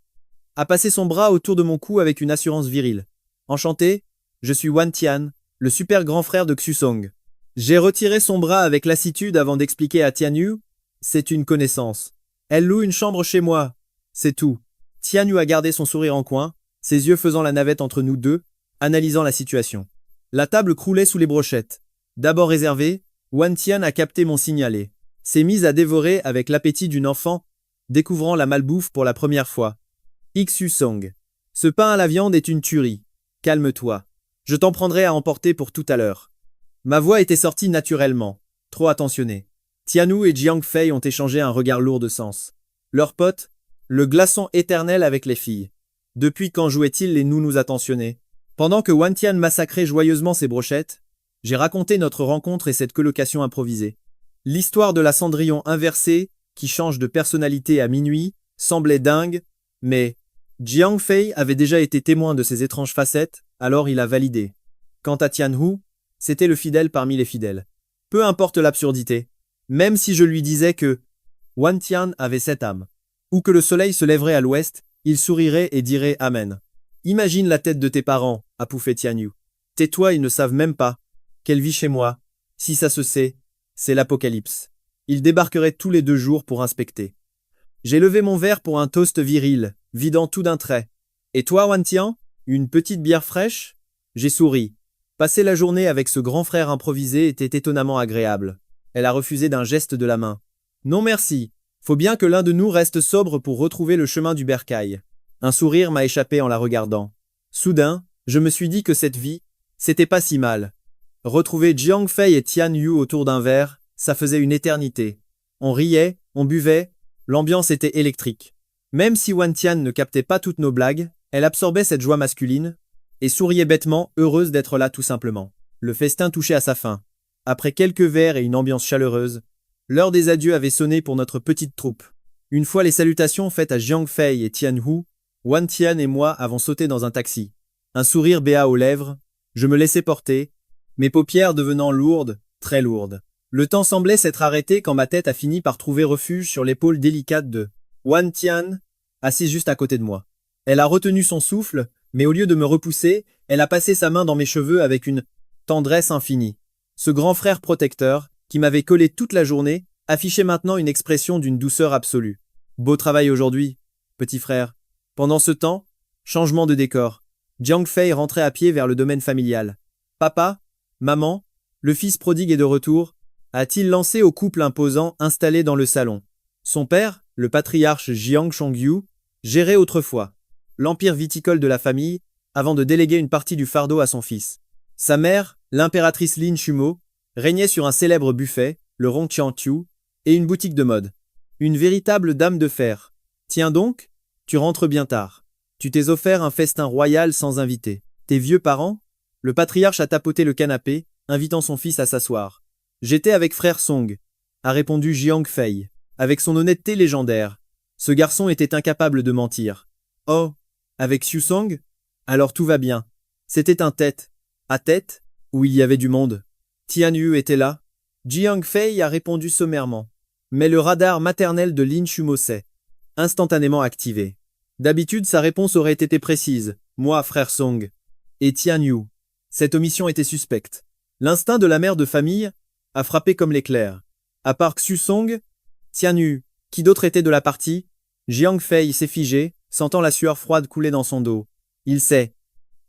a passé son bras autour de mon cou avec une assurance virile. Enchanté, je suis Wan Tian, le super grand frère de Xiu Song. J'ai retiré son bras avec lassitude avant d'expliquer à Tianyu, c'est une connaissance. Elle loue une chambre chez moi, c'est tout. Tianyu a gardé son sourire en coin, ses yeux faisant la navette entre nous deux, analysant la situation. La table croulait sous les brochettes. D'abord réservée, Wan Tian a capté mon signalé. S'est mise à dévorer avec l'appétit d'une enfant, découvrant la malbouffe pour la première fois. Xiu Song. Ce pain à la viande est une tuerie. Calme-toi. Je t'en prendrai à emporter pour tout à l'heure. Ma voix était sortie naturellement, trop attentionnée. Tianu et Jiang Fei ont échangé un regard lourd de sens. Leur pote, le glaçon éternel avec les filles. Depuis quand jouait-il les nounous attentionnés? Pendant que Wan Tian massacrait joyeusement ses brochettes, j'ai raconté notre rencontre et cette colocation improvisée. L'histoire de la Cendrillon inversée, qui change de personnalité à minuit, semblait dingue, mais Jiang Fei avait déjà été témoin de ces étranges facettes, alors il a validé. Quant à Tianhu, c'était le fidèle parmi les fidèles. Peu importe l'absurdité, même si je lui disais que Wan Tian avait cette âme, ou que le soleil se lèverait à l'ouest, il sourirait et dirait Amen. Imagine la tête de tes parents, a pouffé Tianyu. Tais-toi, ils ne savent même pas qu'elle vit chez moi. Si ça se sait, c'est l'apocalypse. Ils débarqueraient tous les 2 jours pour inspecter. J'ai levé mon verre pour un toast viril, vidant tout d'un trait. Et toi, Wan Tian, une petite bière fraîche? J'ai souri. Passer la journée avec ce grand frère improvisé était étonnamment agréable. Elle a refusé d'un geste de la main. Non merci. Faut bien que l'un de nous reste sobre pour retrouver le chemin du bercail. Un sourire m'a échappé en la regardant. Soudain, je me suis dit que cette vie, c'était pas si mal. Retrouver Jiang Fei et Tian Yu autour d'un verre, ça faisait une éternité. On riait, on buvait, l'ambiance était électrique. Même si Wan Tian ne captait pas toutes nos blagues, elle absorbait cette joie masculine, et souriait bêtement, heureuse d'être là tout simplement. Le festin touchait à sa fin. Après quelques verres et une ambiance chaleureuse, l'heure des adieux avait sonné pour notre petite troupe. Une fois les salutations faites à Jiang Fei et Tianhu, Wan Tian et moi avons sauté dans un taxi. Un sourire béat aux lèvres, je me laissais porter, mes paupières devenant lourdes, très lourdes. Le temps semblait s'être arrêté quand ma tête a fini par trouver refuge sur l'épaule délicate de Wan Tian, assise juste à côté de moi. Elle a retenu son souffle, mais au lieu de me repousser, elle a passé sa main dans mes cheveux avec une tendresse infinie. Ce grand frère protecteur, qui m'avait collé toute la journée, affichait maintenant une expression d'une douceur absolue. Beau travail aujourd'hui, petit frère. Pendant ce temps, changement de décor. Jiang Fei rentrait à pied vers le domaine familial. Papa, maman, le fils prodigue est de retour, a-t-il lancé au couple imposant installé dans le salon. Son père, le patriarche Jiang Chongyu, gérait autrefois l'empire viticole de la famille avant de déléguer une partie du fardeau à son fils. Sa mère, l'impératrice Lin Chumo, régnait sur un célèbre buffet, le Rongqianqiu, et une boutique de mode. Une véritable dame de fer. Tiens donc, tu rentres bien tard. Tu t'es offert un festin royal sans invité. Tes vieux parents? Le patriarche a tapoté le canapé, invitant son fils à s'asseoir. J'étais avec frère Song, a répondu Jiang Fei, avec son honnêteté légendaire. Ce garçon était incapable de mentir. Oh, avec Xiu Song? Alors tout va bien. C'était un tête à tête, où il y avait du monde. Tian Yu était là. Jiang Fei a répondu sommairement. Mais le radar maternel de Lin Shumo s'est instantanément activé. D'habitude, sa réponse aurait été précise. Moi, frère Song. Et Tian Yu. Cette omission était suspecte. L'instinct de la mère de famille a frappé comme l'éclair. À part Xu Song, Tian Yu, qui d'autre était de la partie? Jiang Fei s'est figé, sentant la sueur froide couler dans son dos. Il s'est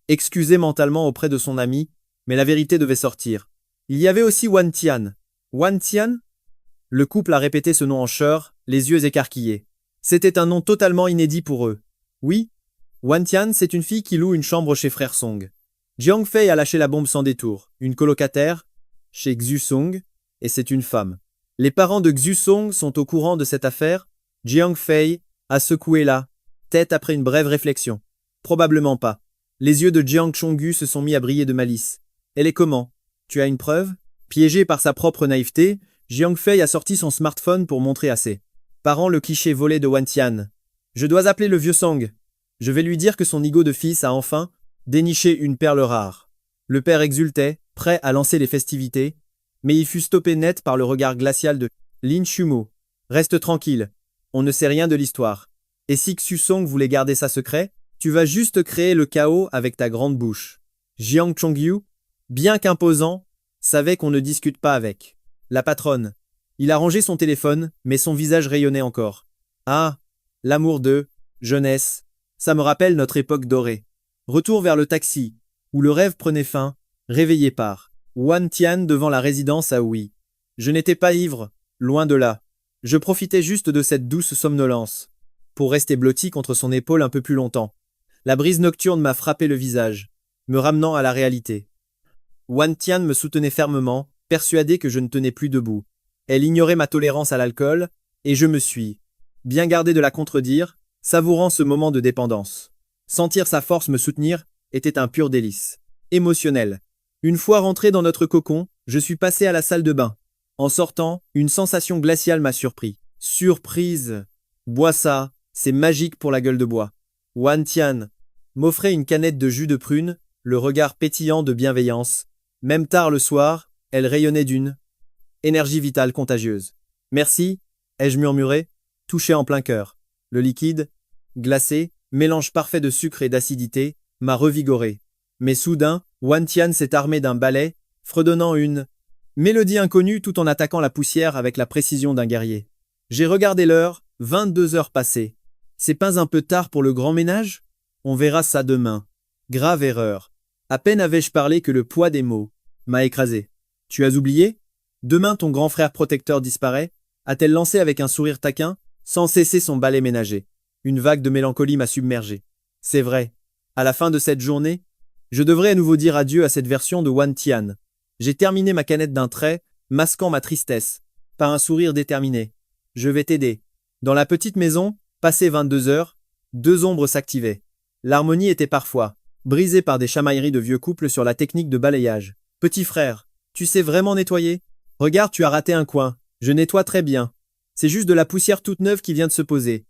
excusé mentalement auprès de son ami, mais la vérité devait sortir. Il y avait aussi Wan Tian. Wan Tian? Le couple a répété ce nom en chœur, les yeux écarquillés. C'était un nom totalement inédit pour eux. Oui, Wan Tian, c'est une fille qui loue une chambre chez Frère Song. Jiang Fei a lâché la bombe sans détour, une colocataire, chez Xu Song, et c'est une femme. Les parents de Xu Song sont au courant de cette affaire. Jiang Fei a secoué la tête après une brève réflexion. Probablement pas. Les yeux de Jiang Chonggu se sont mis à briller de malice. Elle est comment? Tu as une preuve? Piégé par sa propre naïveté, Jiang Fei a sorti son smartphone pour montrer à ses parents le cliché volé de Wan Tian. Je dois appeler le vieux Song. Je vais lui dire que son ego de fils a enfin déniché une perle rare. Le père exultait, prêt à lancer les festivités, mais il fut stoppé net par le regard glacial de Lin Shumo. Reste tranquille, on ne sait rien de l'histoire. Et si Xu Song voulait garder ça secret, tu vas juste créer le chaos avec ta grande bouche. Jiang Chongyu, bien qu'imposant, savait qu'on ne discute pas avec la patronne. Il a rangé son téléphone, mais son visage rayonnait encore. Ah, l'amour de jeunesse, ça me rappelle notre époque dorée. Retour vers le taxi, où le rêve prenait fin, réveillé par Wan Tian devant la résidence à Hui. Je n'étais pas ivre, loin de là. Je profitais juste de cette douce somnolence, pour rester blotti contre son épaule un peu plus longtemps. La brise nocturne m'a frappé le visage, me ramenant à la réalité. Wan Tian me soutenait fermement, persuadé que je ne tenais plus debout. Elle ignorait ma tolérance à l'alcool, et je me suis bien gardé de la contredire, savourant ce moment de dépendance. Sentir sa force me soutenir était un pur délice. Émotionnel. Une fois rentré dans notre cocon, je suis passé à la salle de bain. En sortant, une sensation glaciale m'a surpris. Surprise! Bois ça, c'est magique pour la gueule de bois. Wan Tian m'offrait une canette de jus de prune, le regard pétillant de bienveillance. Même tard le soir, elle rayonnait d'une énergie vitale contagieuse. Merci, ai-je murmuré, touché en plein cœur. Le liquide, glacé, mélange parfait de sucre et d'acidité, m'a revigoré. Mais soudain, Wan Tian s'est armé d'un balai, fredonnant une mélodie inconnue tout en attaquant la poussière avec la précision d'un guerrier. J'ai regardé l'heure, 22 heures passées. C'est pas un peu tard pour le grand ménage? On verra ça demain. Grave erreur. À peine avais-je parlé que le poids des mots m'a écrasé. Tu as oublié? Demain ton grand frère protecteur disparaît, a-t-elle lancé avec un sourire taquin, sans cesser son balai ménager. Une vague de mélancolie m'a submergé. C'est vrai. À la fin de cette journée, je devrais à nouveau dire adieu à cette version de Wan Tian. J'ai terminé ma canette d'un trait, masquant ma tristesse, par un sourire déterminé. Je vais t'aider. Dans la petite maison, passé 22 heures, deux ombres s'activaient. L'harmonie était parfois brisée par des chamailleries de vieux couples sur la technique de balayage. Petit frère, tu sais vraiment nettoyer? Regarde, tu as raté un coin. Je nettoie très bien. C'est juste de la poussière toute neuve qui vient de se poser.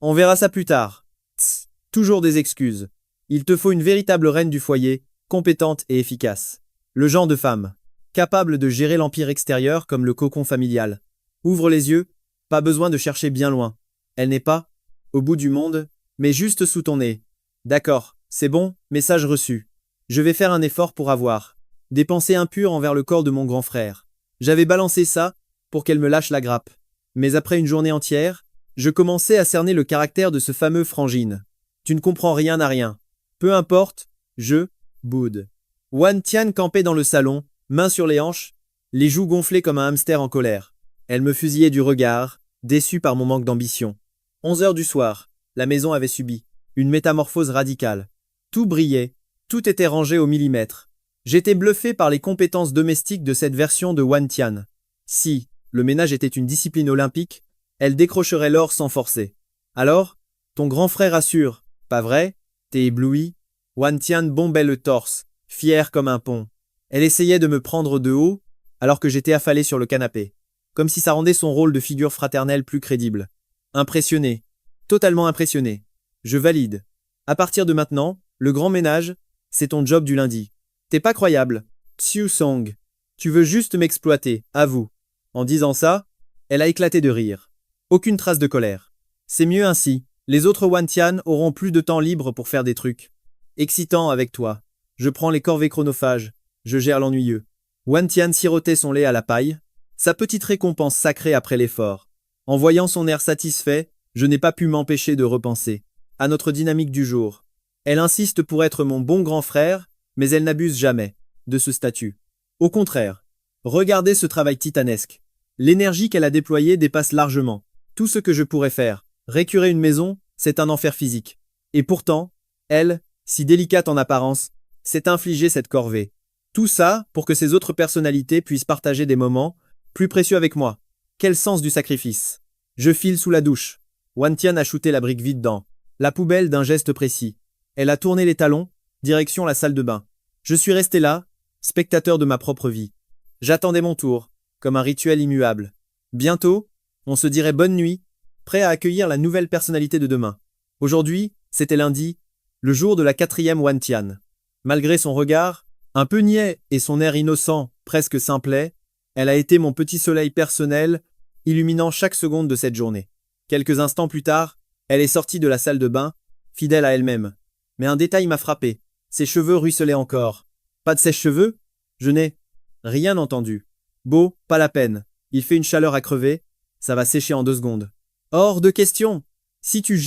On verra ça plus tard. Tss, toujours des excuses. Il te faut une véritable reine du foyer, compétente et efficace. Le genre de femme, capable de gérer l'empire extérieur comme le cocon familial. Ouvre les yeux, pas besoin de chercher bien loin. Elle n'est pas au bout du monde, mais juste sous ton nez. D'accord, c'est bon, message reçu. Je vais faire un effort pour avoir des pensées impures envers le corps de mon grand frère. J'avais balancé ça pour qu'elle me lâche la grappe. Mais après une journée entière, je commençais à cerner le caractère de ce fameux Frangine. Tu ne comprends rien à rien. Peu importe, je boude. Wan Tian campait dans le salon, main sur les hanches, les joues gonflées comme un hamster en colère. Elle me fusillait du regard, déçue par mon manque d'ambition. 11 heures du soir, la maison avait subi une métamorphose radicale. Tout brillait, tout était rangé au millimètre. J'étais bluffé par les compétences domestiques de cette version de Wan Tian. Si le ménage était une discipline olympique, elle décrocherait l'or sans forcer. Alors, ton grand frère assure, pas vrai? T'es ébloui? Wan Tian bombait le torse, fière comme un pont. Elle essayait de me prendre de haut, alors que j'étais affalé sur le canapé. Comme si ça rendait son rôle de figure fraternelle plus crédible. Impressionné. Totalement impressionné. Je valide. À partir de maintenant, le grand ménage, c'est ton job du lundi. T'es pas croyable. Xiu Song. Tu veux juste m'exploiter, avoue. En disant ça, elle a éclaté de rire. Aucune trace de colère. C'est mieux ainsi. Les autres Wantian auront plus de temps libre pour faire des trucs excitants avec toi. Je prends les corvées chronophages. Je gère l'ennuyeux. Wantian sirotait son lait à la paille. Sa petite récompense sacrée après l'effort. En voyant son air satisfait, je n'ai pas pu m'empêcher de repenser à notre dynamique du jour. Elle insiste pour être mon bon grand frère, mais elle n'abuse jamais de ce statut. Au contraire, regardez ce travail titanesque. L'énergie qu'elle a déployée dépasse largement tout ce que je pourrais faire. Récurer une maison, c'est un enfer physique. Et pourtant, elle, si délicate en apparence, s'est infligée cette corvée. Tout ça pour que ces autres personnalités puissent partager des moments plus précieux avec moi. Quel sens du sacrifice. Je file sous la douche. Wantian a shooté la brique vide dans la poubelle d'un geste précis. Elle a tourné les talons, direction la salle de bain. Je suis resté là, spectateur de ma propre vie. J'attendais mon tour, comme un rituel immuable. Bientôt, on se dirait bonne nuit, prêt à accueillir la nouvelle personnalité de demain. Aujourd'hui, c'était lundi, le jour de la 4e Wantian. Malgré son regard, un peu niais et son air innocent, presque simplet, elle a été mon petit soleil personnel, illuminant chaque seconde de cette journée. Quelques instants plus tard, elle est sortie de la salle de bain, fidèle à elle-même. Mais un détail m'a frappé. Ses cheveux ruisselaient encore. Pas de sèche-cheveux? Je n'ai rien entendu. Beau, pas la peine. Il fait une chaleur à crever. Ça va sécher en 2 secondes. Hors de question. Si tu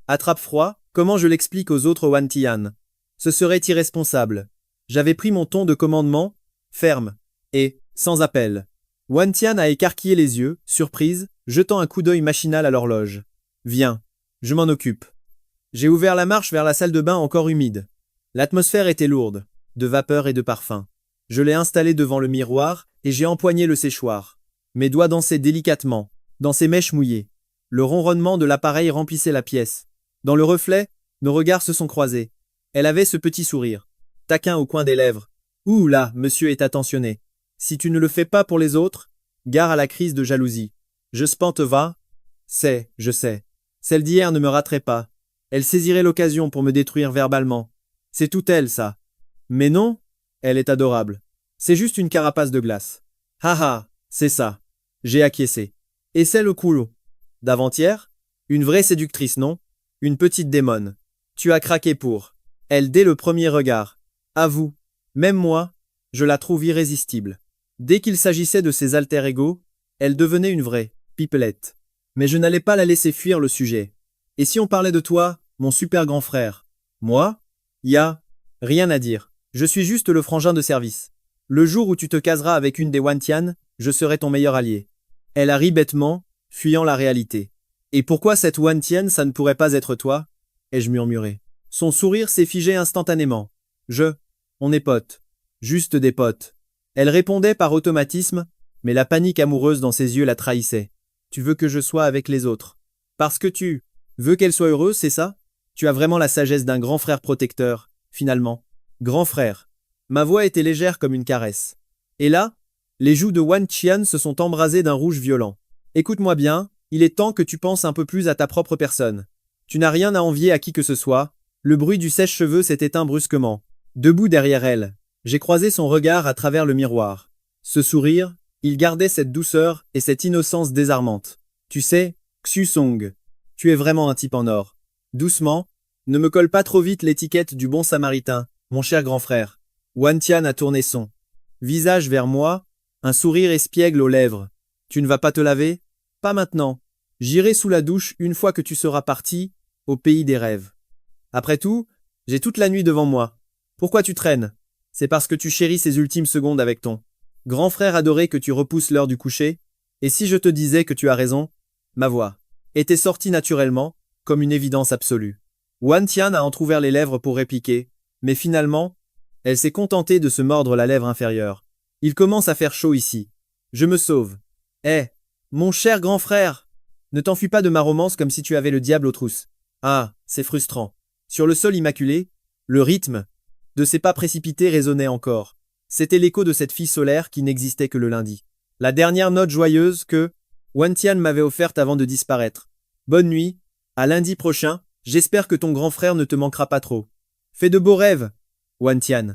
attrape froid, comment je l'explique aux autres Wantian? Ce serait irresponsable. J'avais pris mon ton de commandement, ferme, et sans appel. Wantian a écarquillé les yeux, surprise, jetant un coup d'œil machinal à l'horloge. Viens, je m'en occupe. J'ai ouvert la marche vers la salle de bain encore humide. L'atmosphère était lourde, de vapeur et de parfum. Je l'ai installé devant le miroir et j'ai empoigné le séchoir. Mes doigts dansaient délicatement, dans ses mèches mouillées. Le ronronnement de l'appareil remplissait la pièce. Dans le reflet, nos regards se sont croisés. Elle avait ce petit sourire, taquin au coin des lèvres. Ouh là, monsieur est attentionné. Si tu ne le fais pas pour les autres, gare à la crise de jalousie. Je spante va. Je sais. Celle d'hier ne me raterait pas. Elle saisirait l'occasion pour me détruire verbalement. C'est tout elle, ça. Mais non, elle est adorable. C'est juste une carapace de glace. Haha, c'est ça. J'ai acquiescé. Et c'est le coulo. D'avant-hier? Une vraie séductrice, non? Une petite démone. Tu as craqué pour elle dès le premier regard. Avoue, même moi, je la trouve irrésistible. Dès qu'il s'agissait de ses alter-ego, elle devenait une vraie pipelette. Mais je n'allais pas la laisser fuir le sujet. Et si on parlait de toi, mon super grand frère? Moi? Rien à dire. Je suis juste le frangin de service. Le jour où tu te caseras avec une des Wantian, je serai ton meilleur allié. Elle a ri bêtement, fuyant la réalité. Et pourquoi cette Wantian, ça ne pourrait pas être toi? Ai-je murmuré. Son sourire s'est figé instantanément. On est potes. Juste des potes. Elle répondait par automatisme, mais la panique amoureuse dans ses yeux la trahissait. Tu veux que je sois avec les autres. Parce que tu veux qu'elle soit heureuse, c'est ça? Tu as vraiment la sagesse d'un grand frère protecteur, finalement. Grand frère. Ma voix était légère comme une caresse. Et là, les joues de Wantian se sont embrasées d'un rouge violent. Écoute-moi bien, il est temps que tu penses un peu plus à ta propre personne. Tu n'as rien à envier à qui que ce soit. Le bruit du sèche-cheveux s'est éteint brusquement. Debout derrière elle, j'ai croisé son regard à travers le miroir. Ce sourire, il gardait cette douceur et cette innocence désarmante. Tu sais, Xiu Song, tu es vraiment un type en or. Doucement, ne me colle pas trop vite l'étiquette du bon samaritain, mon cher grand frère. Wantian a tourné son visage vers moi, un sourire espiègle aux lèvres. Tu ne vas pas te laver? Pas maintenant. J'irai sous la douche une fois que tu seras parti, au pays des rêves. Après tout, j'ai toute la nuit devant moi. Pourquoi tu traînes? C'est parce que tu chéris ces ultimes secondes avec ton grand frère adoré que tu repousses l'heure du coucher? Et si je te disais que tu as raison? Ma voix était sortie naturellement, comme une évidence absolue. Wantian a entrouvert les lèvres pour répliquer, mais finalement, elle s'est contentée de se mordre la lèvre inférieure. Il commence à faire chaud ici. Je me sauve. Mon cher grand frère! Ne t'enfuis pas de ma romance comme si tu avais le diable aux trousses. Ah, c'est frustrant. Sur le sol immaculé, le rythme de ses pas précipités résonnait encore. C'était l'écho de cette fille solaire qui n'existait que le lundi. La dernière note joyeuse que Wantian m'avait offerte avant de disparaître. Bonne nuit, à lundi prochain, j'espère que ton grand frère ne te manquera pas trop. Fais de beaux rêves, Wantian.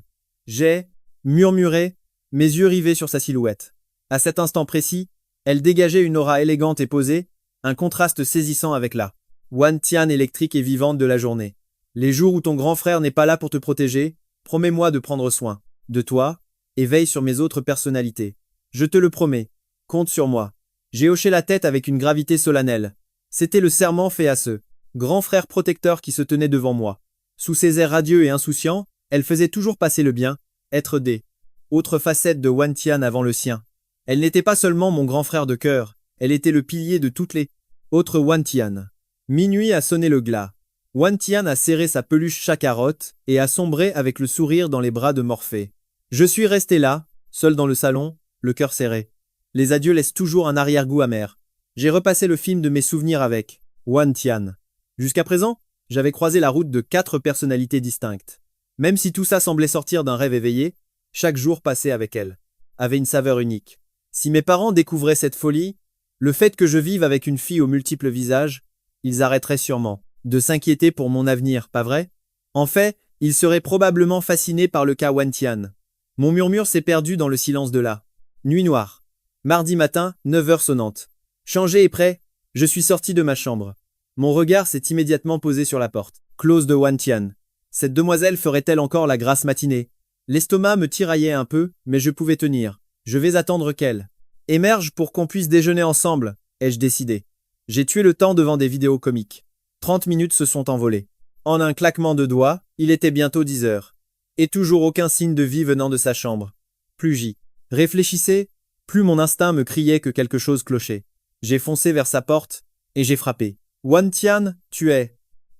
murmurait, mes yeux rivés sur sa silhouette. À cet instant précis, elle dégageait une aura élégante et posée, un contraste saisissant avec la Wan Tian électrique et vivante de la journée. Les jours où ton grand frère n'est pas là pour te protéger, promets-moi de prendre soin de toi, et veille sur mes autres personnalités. Je te le promets, compte sur moi. J'ai hoché la tête avec une gravité solennelle. C'était le serment fait à ce grand frère protecteur qui se tenait devant moi. Sous ses airs radieux et insouciants, elle faisait toujours passer le bien, être des autres facettes de Wan Tian avant le sien. Elle n'était pas seulement mon grand frère de cœur, elle était le pilier de toutes les autres Wan Tian. Minuit a sonné le glas. Wan Tian a serré sa peluche chacarotte et a sombré avec le sourire dans les bras de Morphée. Je suis resté là, seul dans le salon, le cœur serré. Les adieux laissent toujours un arrière-goût amer. J'ai repassé le film de mes souvenirs avec Wan Tian. Jusqu'à présent, j'avais croisé la route de 4 personnalités distinctes. Même si tout ça semblait sortir d'un rêve éveillé, chaque jour passé avec elle avait une saveur unique. Si mes parents découvraient cette folie, le fait que je vive avec une fille aux multiples visages, ils arrêteraient sûrement de s'inquiéter pour mon avenir, pas vrai? En fait, ils seraient probablement fascinés par le cas Wan Tian. Mon murmure s'est perdu dans le silence de la nuit noire. Mardi matin, 9 heures sonnantes. Changé et prêt, je suis sorti de ma chambre. Mon regard s'est immédiatement posé sur la porte close de Wan Tian. Cette demoiselle ferait-elle encore la grasse matinée? L'estomac me tiraillait un peu, mais je pouvais tenir. Je vais attendre qu'elle émerge pour qu'on puisse déjeuner ensemble, ai-je décidé. J'ai tué le temps devant des vidéos comiques. 30 minutes se sont envolées. En un claquement de doigts, il était bientôt 10 heures. Et toujours aucun signe de vie venant de sa chambre. Plus j'y réfléchissais, plus mon instinct me criait que quelque chose clochait. J'ai foncé vers sa porte, et j'ai frappé. Wan Tian, tu es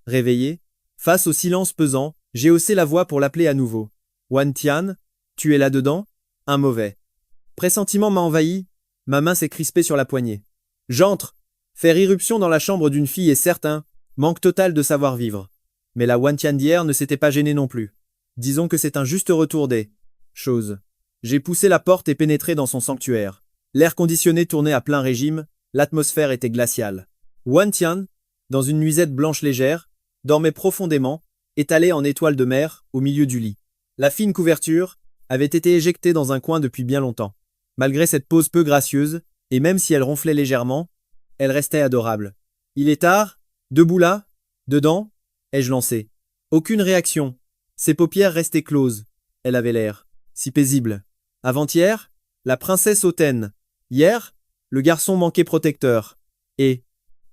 réveillé? Face au silence pesant, j'ai haussé la voix pour l'appeler à nouveau. Wan Tian, tu es là-dedans? Un mauvais pressentiment m'a envahi, ma main s'est crispée sur la poignée. J'entre. Faire irruption dans la chambre d'une fille est certain, manque total de savoir-vivre. Mais la Wan Tian d'hier ne s'était pas gênée non plus. Disons que c'est un juste retour des choses. J'ai poussé la porte et pénétré dans son sanctuaire. L'air conditionné tournait à plein régime, l'atmosphère était glaciale. Wan Tian, dans une nuisette blanche légère, dormait profondément, étalée en étoile de mer, au milieu du lit. La fine couverture avait été éjectée dans un coin depuis bien longtemps. Malgré cette pose peu gracieuse, et même si elle ronflait légèrement, elle restait adorable. Il est tard, debout là, dedans, ai-je lancé. Aucune réaction. Ses paupières restaient closes. Elle avait l'air si paisible. Avant-hier, la princesse hautaine. Hier, le garçon manqué protecteur. Et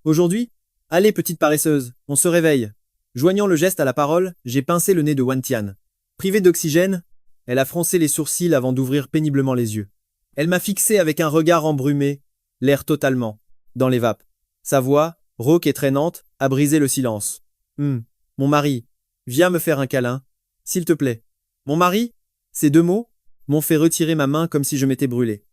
aujourd'hui, allez petite paresseuse, on se réveille. Joignant le geste à la parole, j'ai pincé le nez de Wan Tian. Privée d'oxygène, elle a froncé les sourcils avant d'ouvrir péniblement les yeux. Elle m'a fixé avec un regard embrumé, l'air totalement dans les vapes. Sa voix, rauque et traînante, a brisé le silence. Mon mari, viens me faire un câlin, s'il te plaît. Mon mari? Ces 2 mots m'ont fait retirer ma main comme si je m'étais brûlé.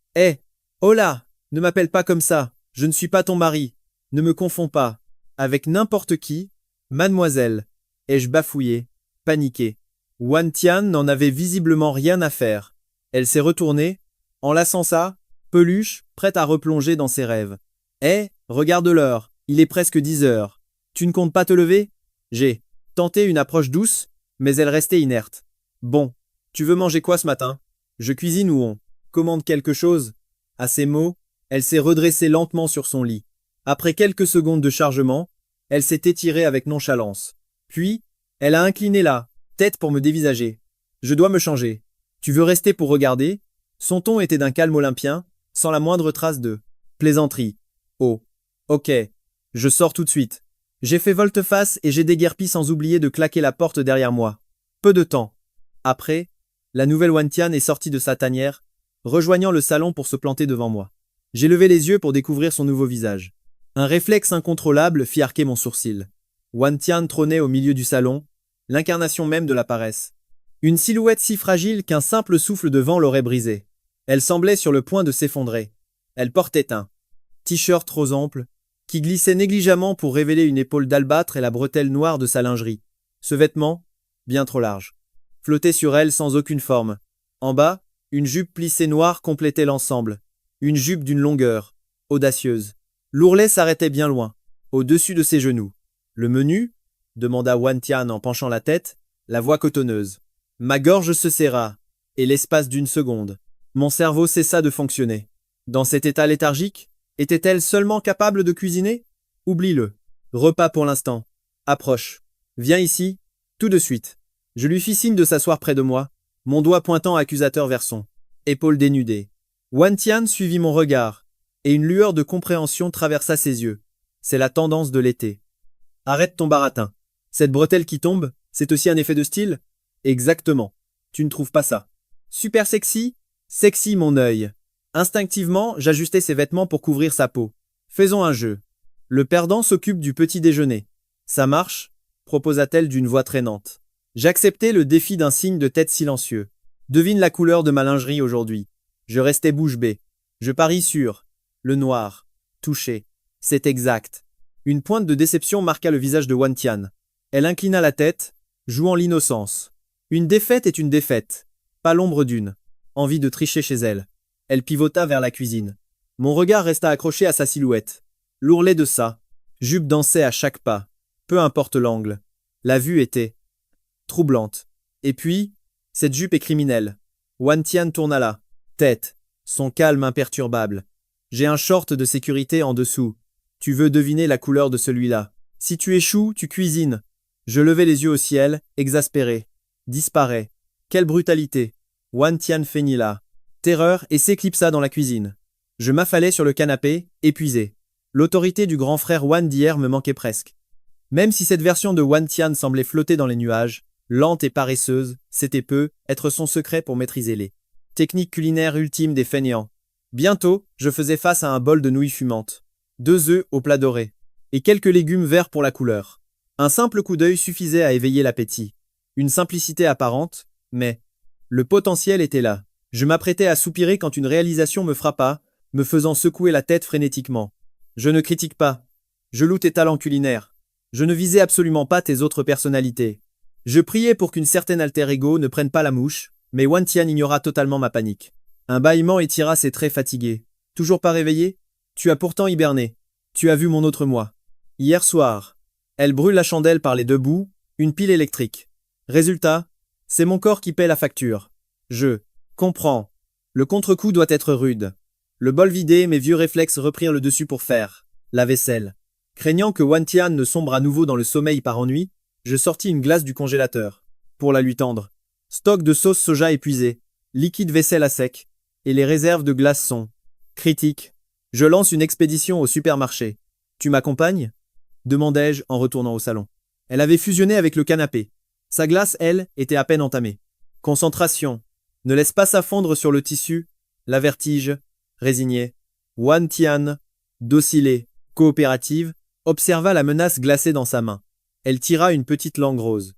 Oh là, ne m'appelle pas comme ça, je ne suis pas ton mari. Ne me confonds pas avec n'importe qui, mademoiselle, ai-je bafouillé, paniqué. Wan Tian n'en avait visiblement rien à faire. Elle s'est retournée, enlaçant sa peluche, prête à replonger dans ses rêves. Regarde l'heure, il est presque 10 heures. Tu ne comptes pas te lever? J'ai tenté une approche douce, mais elle restait inerte. Bon, tu veux manger quoi ce matin? Je cuisine ou on commande quelque chose? À ces mots, elle s'est redressée lentement sur son lit. Après quelques secondes de chargement, elle s'est étirée avec nonchalance. Puis, elle a incliné la tête pour me dévisager. Je dois me changer. Tu veux rester pour regarder? Son ton était d'un calme olympien, sans la moindre trace de plaisanterie. Oh, ok, je sors tout de suite. J'ai fait volte-face et j'ai déguerpi sans oublier de claquer la porte derrière moi. Peu de temps après, la nouvelle Wan Tian est sortie de sa tanière, rejoignant le salon pour se planter devant moi. J'ai levé les yeux pour découvrir son nouveau visage. Un réflexe incontrôlable fit arquer mon sourcil. Wan Tian trônait au milieu du salon, l'incarnation même de la paresse. Une silhouette si fragile qu'un simple souffle de vent l'aurait brisée. Elle semblait sur le point de s'effondrer. Elle portait un t-shirt rose ample, qui glissait négligemment pour révéler une épaule d'albâtre et la bretelle noire de sa lingerie. Ce vêtement, bien trop large, flottait sur elle sans aucune forme. En bas, une jupe plissée noire complétait l'ensemble. Une jupe d'une longueur audacieuse. L'ourlet s'arrêtait bien loin, au-dessus de ses genoux. Le menu? Demanda Wan Tian en penchant la tête, la voix cotonneuse. Ma gorge se serra. Et l'espace d'une seconde, mon cerveau cessa de fonctionner. Dans cet état léthargique, était-elle seulement capable de cuisiner? Oublie-le. Repas pour l'instant. Approche. Viens ici, tout de suite. Je lui fis signe de s'asseoir près de moi, mon doigt pointant accusateur vers son épaule dénudée. Wan Tian suivit mon regard, et une lueur de compréhension traversa ses yeux. C'est la tendance de l'été. Arrête ton baratin. Cette bretelle qui tombe, c'est aussi un effet de style? Exactement. Tu ne trouves pas ça? Super sexy? Sexy mon œil. Instinctivement, j'ajustai ses vêtements pour couvrir sa peau. Faisons un jeu. Le perdant s'occupe du petit déjeuner. Ça marche? Proposa-t-elle d'une voix traînante. J'acceptai le défi d'un signe de tête silencieux. Devine la couleur de ma lingerie aujourd'hui. Je restais bouche bée. Je parie sur le noir. Touché. C'est exact. Une pointe de déception marqua le visage de Wan Tian. Elle inclina la tête, jouant l'innocence. Une défaite est une défaite. Pas l'ombre d'une. Envie de tricher chez elle. Elle pivota vers la cuisine. Mon regard resta accroché à sa silhouette. L'ourlet de ça. Jupe dansait à chaque pas. Peu importe l'angle. La vue était troublante. Et puis, cette jupe est criminelle. Wan Tian tourna la tête, son calme imperturbable. J'ai un short de sécurité en dessous. Tu veux deviner la couleur de celui-là. Si tu échoues, tu cuisines. Je levai les yeux au ciel, exaspéré. Disparaît. Quelle brutalité. Wan Tian feignit la terreur et s'éclipsa dans la cuisine. Je m'affalai sur le canapé, épuisé. L'autorité du grand frère Wan d'hier me manquait presque. Même si cette version de Wan Tian semblait flotter dans les nuages, lente et paresseuse, c'était peu, être son secret pour maîtriser les techniques culinaires ultimes des fainéants. Bientôt, je faisais face à un bol de nouilles fumantes, 2 œufs au plat doré, et quelques légumes verts pour la couleur. Un simple coup d'œil suffisait à éveiller l'appétit. Une simplicité apparente, mais le potentiel était là. Je m'apprêtais à soupirer quand une réalisation me frappa, me faisant secouer la tête frénétiquement. Je ne critique pas. Je loue tes talents culinaires. Je ne visais absolument pas tes autres personnalités. Je priais pour qu'une certaine alter ego ne prenne pas la mouche, mais Wan Tian ignora totalement ma panique. Un bâillement étira ses traits fatigués. Toujours pas réveillé? Tu as pourtant hiberné. Tu as vu mon autre moi. Hier soir. Elle brûle la chandelle par les 2 bouts, une pile électrique. Résultat, c'est mon corps qui paie la facture. Je comprends. Le contre-coup doit être rude. Le bol vidé, mes vieux réflexes reprirent le dessus pour faire la vaisselle. Craignant que Wan Tian ne sombre à nouveau dans le sommeil par ennui, je sortis une glace du congélateur, pour la lui tendre. Stock de sauce soja épuisé, liquide vaisselle à sec, et les réserves de glace sont critiques. Je lance une expédition au supermarché. Tu m'accompagnes? Demandai-je en retournant au salon. Elle avait fusionné avec le canapé. Sa glace, elle, était à peine entamée. Concentration. Ne laisse pas ça fondre sur le tissu. La vertige. Résigné. Wan Tian, docile, coopérative, observa la menace glacée dans sa main. Elle tira une petite langue rose.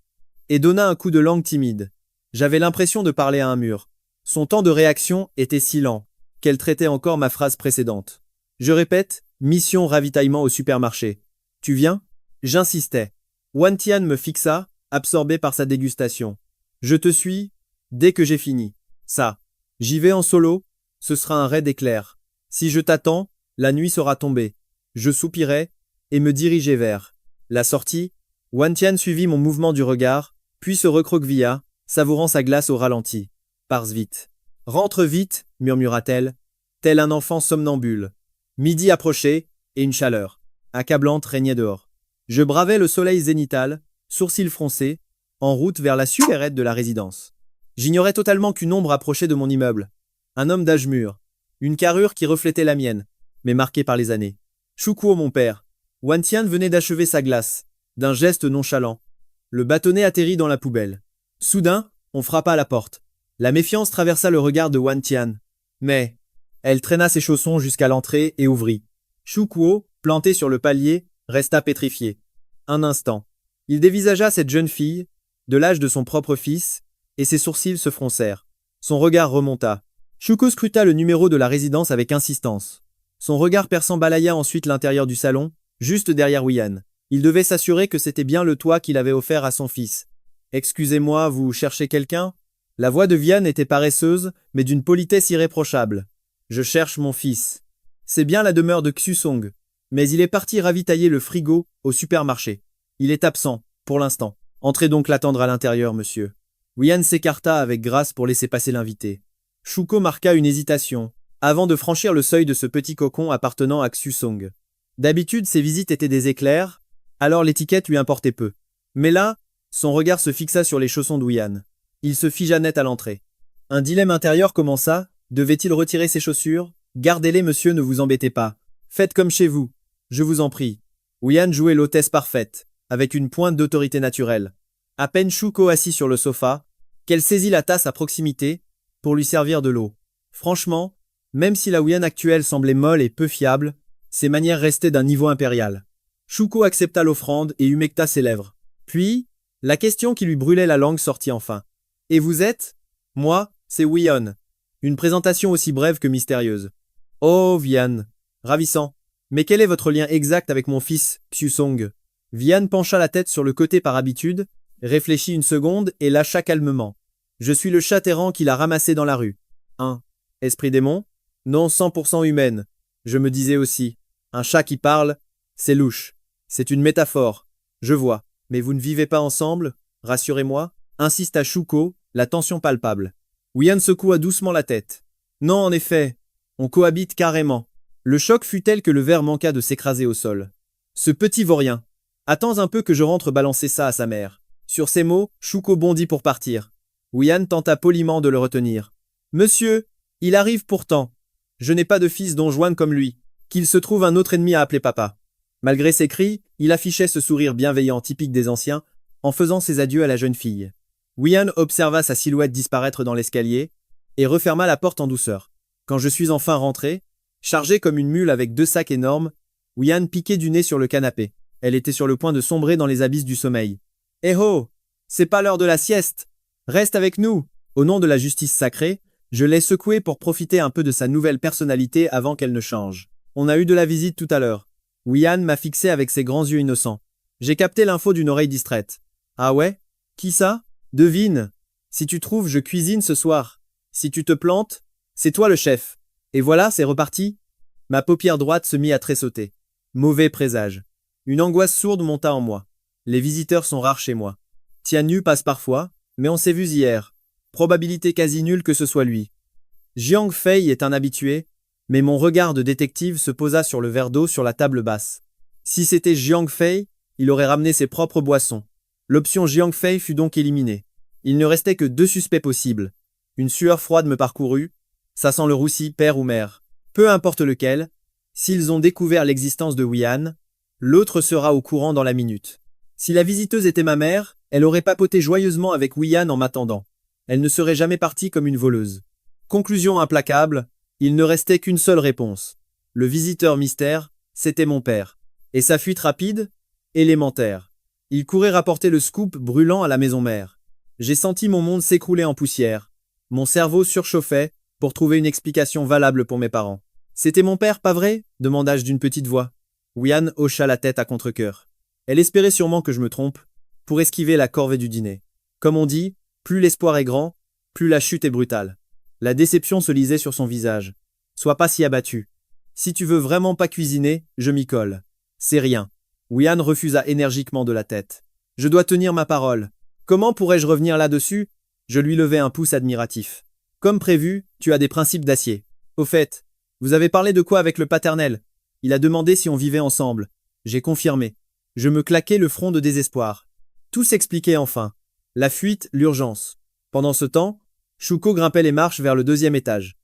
Et donna un coup de langue timide. J'avais l'impression de parler à un mur. Son temps de réaction était si lent, qu'elle traitait encore ma phrase précédente. Je répète, mission ravitaillement au supermarché. Tu viens? J'insistais. Wan Tian me fixa, absorbé par sa dégustation. Je te suis, dès que j'ai fini. Ça. J'y vais en solo, ce sera un raid éclair. Si je t'attends, la nuit sera tombée. Je soupirai, et me dirigeai vers la sortie. Wan Tian suivit mon mouvement du regard, puis se recroquevilla, savourant sa glace au ralenti. Pars vite. Rentre vite, murmura-t-elle, tel un enfant somnambule. Midi approchait, et une chaleur accablante régnait dehors. Je bravais le soleil zénital, sourcils froncés, en route vers la supérette de la résidence. J'ignorais totalement qu'une ombre approchait de mon immeuble. Un homme d'âge mûr, une carrure qui reflétait la mienne, mais marquée par les années. Choukuo mon père. Wan Tian venait d'achever sa glace, d'un geste nonchalant. Le bâtonnet atterrit dans la poubelle. Soudain, on frappa à la porte. La méfiance traversa le regard de Wan Tian. Mais, elle traîna ses chaussons jusqu'à l'entrée et ouvrit. Choukuo, planté sur le palier, resta pétrifié. Un instant. Il dévisagea cette jeune fille, de l'âge de son propre fils, et ses sourcils se froncèrent. Son regard remonta. Choukuo scruta le numéro de la résidence avec insistance. Son regard perçant balaya ensuite l'intérieur du salon, juste derrière Wian. Il devait s'assurer que c'était bien le toit qu'il avait offert à son fils. « Excusez-moi, vous cherchez quelqu'un ?» La voix de Vian était paresseuse, mais d'une politesse irréprochable. « Je cherche mon fils. C'est bien la demeure de Xusong, mais il est parti ravitailler le frigo au supermarché. Il est absent, pour l'instant. Entrez donc l'attendre à l'intérieur, monsieur. » Wian s'écarta avec grâce pour laisser passer l'invité. Shuko marqua une hésitation, avant de franchir le seuil de ce petit cocon appartenant à Xu Song. D'habitude, ses visites étaient des éclairs, alors l'étiquette lui importait peu. Mais là, son regard se fixa sur les chaussons de Wian. Il se figea net à l'entrée. Un dilemme intérieur commença. Devait-il retirer ses chaussures? Gardez-les, monsieur, ne vous embêtez pas. Faites comme chez vous. Je vous en prie. Wian jouait l'hôtesse parfaite, avec une pointe d'autorité naturelle. À peine Shuko assis sur le sofa, qu'elle saisit la tasse à proximité, pour lui servir de l'eau. Franchement, même si la Wian actuelle semblait molle et peu fiable, ses manières restaient d'un niveau impérial. Shuko accepta l'offrande et humecta ses lèvres. Puis, la question qui lui brûlait la langue sortit enfin. « Et vous êtes ?» ?»« Moi, c'est Wian. » Une présentation aussi brève que mystérieuse. « Oh, Wian. Ravissant. Mais quel est votre lien exact avec mon fils, Xu Song ?» Wian pencha la tête sur le côté par habitude, réfléchit une seconde et lâcha calmement. « Je suis le chat errant qu'il a ramassé dans la rue. » Un esprit démon? Non, 100% humaine. Je me disais aussi. Un chat qui parle, c'est louche. C'est une métaphore. Je vois. Mais vous ne vivez pas ensemble? Rassurez-moi. Insista Shuko, la tension palpable. Wian secoua doucement la tête. Non, en effet. On cohabite carrément. Le choc fut tel que le verre manqua de s'écraser au sol. Ce petit vaurien. Attends un peu que je rentre balancer ça à sa mère. Sur ces mots, Shuko bondit pour partir. Wian tenta poliment de le retenir. Monsieur, il arrive pourtant. Je n'ai pas de fils don Juan comme lui. Qu'il se trouve un autre ennemi à appeler papa. Malgré ses cris, il affichait ce sourire bienveillant typique des anciens, en faisant ses adieux à la jeune fille. Wian observa sa silhouette disparaître dans l'escalier, et referma la porte en douceur. Quand je suis enfin rentré, chargé comme une mule avec 2 sacs énormes, Wian piquait du nez sur le canapé. Elle était sur le point de sombrer dans les abysses du sommeil. Eh oh! C'est pas l'heure de la sieste! Reste avec nous! Au nom de la justice sacrée, je l'ai secouée pour profiter un peu de sa nouvelle personnalité avant qu'elle ne change. On a eu de la visite tout à l'heure. Wian m'a fixé avec ses grands yeux innocents. J'ai capté l'info d'une oreille distraite. Ah ouais? Qui ça? Devine. Si tu trouves, je cuisine ce soir. Si tu te plantes, c'est toi le chef. Et voilà, c'est reparti. Ma paupière droite se mit à tressauter. Mauvais présage. Une angoisse sourde monta en moi. Les visiteurs sont rares chez moi. Tianyu passe parfois, mais on s'est vus hier. Probabilité quasi nulle que ce soit lui. Jiang Fei est un habitué, mais mon regard de détective se posa sur le verre d'eau sur la table basse. Si c'était Jiang Fei, il aurait ramené ses propres boissons. L'option Jiang Fei fut donc éliminée. Il ne restait que 2 suspects possibles. Une sueur froide me parcourut. Ça sent le roussi, père ou mère. Peu importe lequel, s'ils ont découvert l'existence de Wian, l'autre sera au courant dans la minute. Si la visiteuse était ma mère, elle aurait papoté joyeusement avec Wian en m'attendant. Elle ne serait jamais partie comme une voleuse. Conclusion implacable, il ne restait qu'une seule réponse. Le visiteur mystère, c'était mon père. Et sa fuite rapide? Élémentaire. Il courait rapporter le scoop brûlant à la maison mère. J'ai senti mon monde s'écrouler en poussière. Mon cerveau surchauffait pour trouver une explication valable pour mes parents. C'était mon père, pas vrai? Demanda-je d'une petite voix. Wian hocha la tête à contre-cœur. Elle espérait sûrement que je me trompe, pour esquiver la corvée du dîner. Comme on dit, plus l'espoir est grand, plus la chute est brutale. La déception se lisait sur son visage. Sois pas si abattu. Si tu veux vraiment pas cuisiner, je m'y colle. C'est rien. Wian refusa énergiquement de la tête. Je dois tenir ma parole. Comment pourrais-je revenir là-dessus? Je lui levai un pouce admiratif. Comme prévu, tu as des principes d'acier. Au fait, vous avez parlé de quoi avec le paternel? Il a demandé si on vivait ensemble. J'ai confirmé. Je me claquai le front de désespoir. Tout s'expliquait enfin. La fuite, l'urgence. Pendant ce temps, Shuko grimpait les marches vers le 2e étage.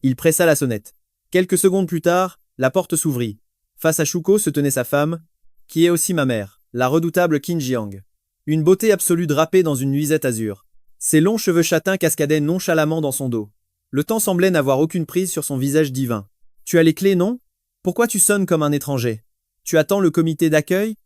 Il pressa la sonnette. Quelques secondes plus tard, la porte s'ouvrit. Face à Shuko se tenait sa femme, qui est aussi ma mère, la redoutable Qin Jiang. Une beauté absolue drapée dans une nuisette azur. Ses longs cheveux châtains cascadaient nonchalamment dans son dos. Le temps semblait n'avoir aucune prise sur son visage divin. Tu as les clés, non? Pourquoi tu sonnes comme un étranger? Tu attends le comité d'accueil?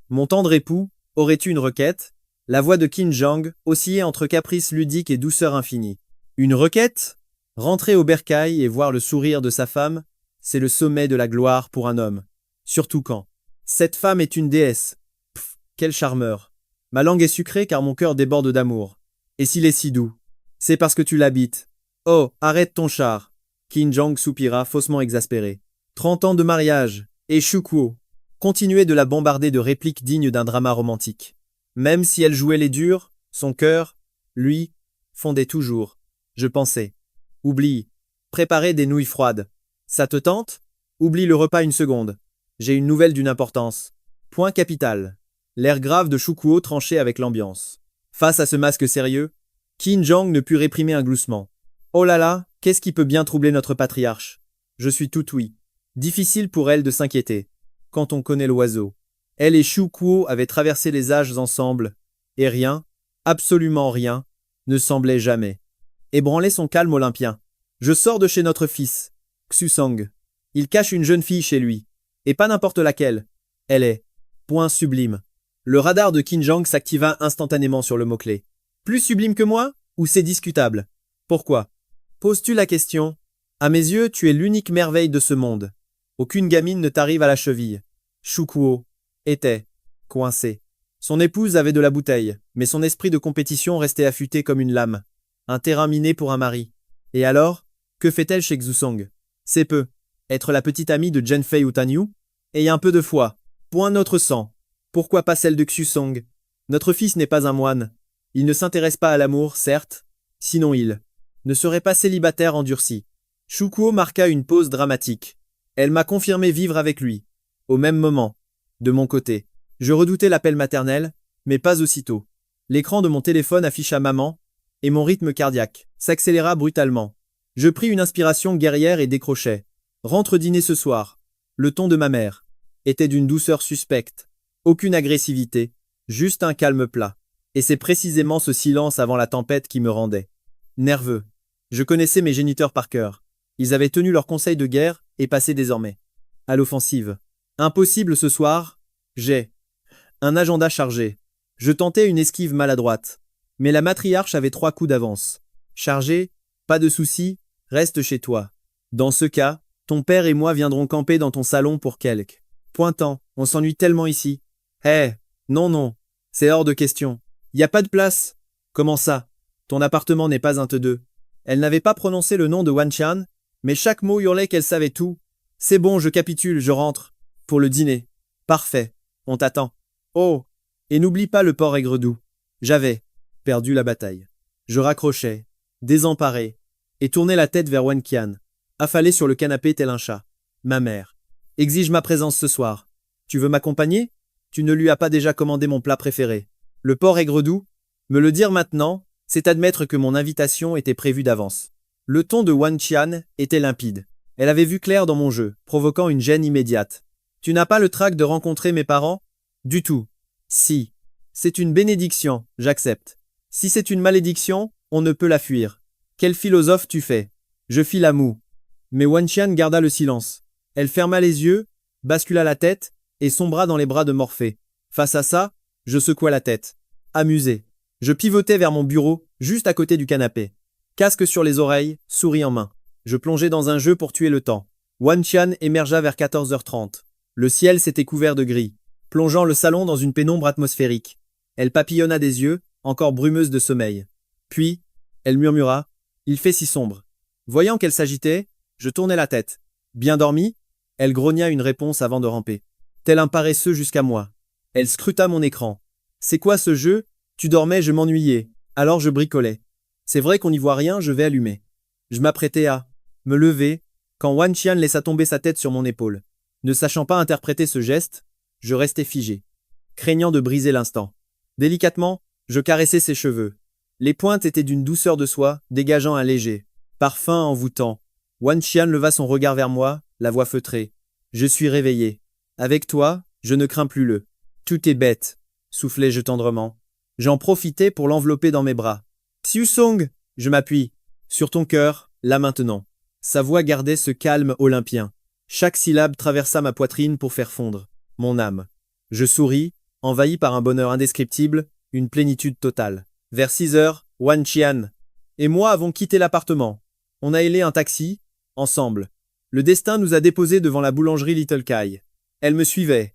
Mon tendre époux, aurais-tu une requête? La voix de Qin Jiang oscillait entre caprice ludique et douceur infinie. Une requête? Rentrer au bercail et voir le sourire de sa femme, c'est le sommet de la gloire pour un homme. Surtout quand cette femme est une déesse. Pff, quel charmeur. Ma langue est sucrée car mon cœur déborde d'amour. Et s'il est si doux? C'est parce que tu l'habites. Oh, arrête ton char. Qin Jiang soupira, faussement exaspéré. 30 ans de mariage, et Shuko continuait de la bombarder de répliques dignes d'un drama romantique. Même si elle jouait les durs, son cœur, lui, fondait toujours. Je pensais. Oublie. Préparer des nouilles froides. Ça te tente? Oublie le repas une seconde. J'ai une nouvelle d'une importance. Point capital. L'air grave de Shukuo tranchait avec l'ambiance. Face à ce masque sérieux, Qin Zhang ne put réprimer un gloussement. Oh là là, qu'est-ce qui peut bien troubler notre patriarche? Je suis tout oui. Difficile pour elle de s'inquiéter. Quand on connaît l'oiseau. Elle et Shukuo avaient traversé les âges ensemble, et rien, absolument rien, ne semblait jamais ébranler son calme olympien. Je sors de chez notre fils, Xusong. Il cache une jeune fille chez lui. Et pas n'importe laquelle. Elle est. Point sublime. Le radar de Qin Zhang s'activa instantanément sur le mot-clé. Plus sublime que moi? Ou c'est discutable? Pourquoi? Poses-tu la question? À mes yeux, tu es l'unique merveille de ce monde. Aucune gamine ne t'arrive à la cheville. Shukuo était coincé. Son épouse avait de la bouteille, mais son esprit de compétition restait affûté comme une lame. Un terrain miné pour un mari. Et alors, que fait-elle chez Xusong? C'est peu. Être la petite amie de Zhenfei ou Tanyu? Et un peu de foi. Point notre sang. Pourquoi pas celle de Xusong? Notre fils n'est pas un moine. Il ne s'intéresse pas à l'amour, certes. Sinon il ne serait pas célibataire endurci. Shukuo marqua une pause dramatique. Elle m'a confirmé vivre avec lui. Au même moment. De mon côté. Je redoutais l'appel maternel, mais pas aussitôt. L'écran de mon téléphone afficha maman, et mon rythme cardiaque s'accéléra brutalement. Je pris une inspiration guerrière et décrochai. Rentre dîner ce soir. Le ton de ma mère était d'une douceur suspecte. Aucune agressivité, juste un calme plat. Et c'est précisément ce silence avant la tempête qui me rendait nerveux. Je connaissais mes géniteurs par cœur. Ils avaient tenu leur conseil de guerre et passaient désormais à l'offensive. Impossible ce soir, j'ai un agenda chargé. Je tentais une esquive maladroite. Mais la matriarche avait 3 coups d'avance. Chargé, pas de souci, reste chez toi. Dans ce cas, ton père et moi viendrons camper dans ton salon pour quelque. Pointant, on s'ennuie tellement ici. Non non, c'est hors de question. Y a pas de place. Comment ça? Ton appartement n'est pas un Te-2. Elle n'avait pas prononcé le nom de Wan Qian, mais chaque mot hurlait qu'elle savait tout. C'est bon, je capitule, je rentre. Pour le dîner. Parfait, on t'attend. Oh, et n'oublie pas le porc aigre-doux. J'avais perdu la bataille. Je raccrochais, désemparé, et tournais la tête vers Wan Qian, affalé sur le canapé tel un chat. Ma mère exige ma présence ce soir. Tu veux m'accompagner? Tu ne lui as pas déjà commandé mon plat préféré. Le porc aigre-doux? Me le dire maintenant, c'est admettre que mon invitation était prévue d'avance. Le ton de Wan Qian était limpide. Elle avait vu clair dans mon jeu, provoquant une gêne immédiate. Tu n'as pas le trac de rencontrer mes parents? Du tout. Si. C'est une bénédiction, j'accepte. Si c'est une malédiction, on ne peut la fuir. Quel philosophe tu fais? Je fis la moue. Mais Wan Qian garda le silence. Elle ferma les yeux, bascula la tête, et sombra dans les bras de Morphée. Face à ça, je secoua la tête. Amusé. Je pivotais vers mon bureau, juste à côté du canapé. Casque sur les oreilles, souris en main. Je plongeais dans un jeu pour tuer le temps. Wan Qian émergea vers 14h30. Le ciel s'était couvert de gris, plongeant le salon dans une pénombre atmosphérique. Elle papillonna des yeux, encore brumeuse de sommeil. Puis, elle murmura, « Il fait si sombre. » Voyant qu'elle s'agitait, je tournai la tête. « Bien dormi ?» Elle grogna une réponse avant de ramper. Tel un paresseux jusqu'à moi. Elle scruta mon écran. « C'est quoi ce jeu? Tu dormais, je m'ennuyais. Alors je bricolais. C'est vrai qu'on n'y voit rien, je vais allumer. » Je m'apprêtais à me lever, quand Wan Qian laissa tomber sa tête sur mon épaule. Ne sachant pas interpréter ce geste, je restai figé, craignant de briser l'instant. Délicatement, je caressai ses cheveux. Les pointes étaient d'une douceur de soie, dégageant un léger parfum envoûtant. Wan Qian leva son regard vers moi, la voix feutrée. Je suis réveillé. Avec toi, je ne crains plus le. Tout est bête, soufflai-je tendrement. J'en profitai pour l'envelopper dans mes bras. Xusong, je m'appuie. Sur ton cœur, là maintenant. Sa voix gardait ce calme olympien. Chaque syllabe traversa ma poitrine pour faire fondre mon âme. Je souris, envahi par un bonheur indescriptible, une plénitude totale. Vers 6h, Wan Qian et moi avons quitté l'appartement. On a hélé un taxi, ensemble. Le destin nous a déposés devant la boulangerie Little Kai. Elle me suivait.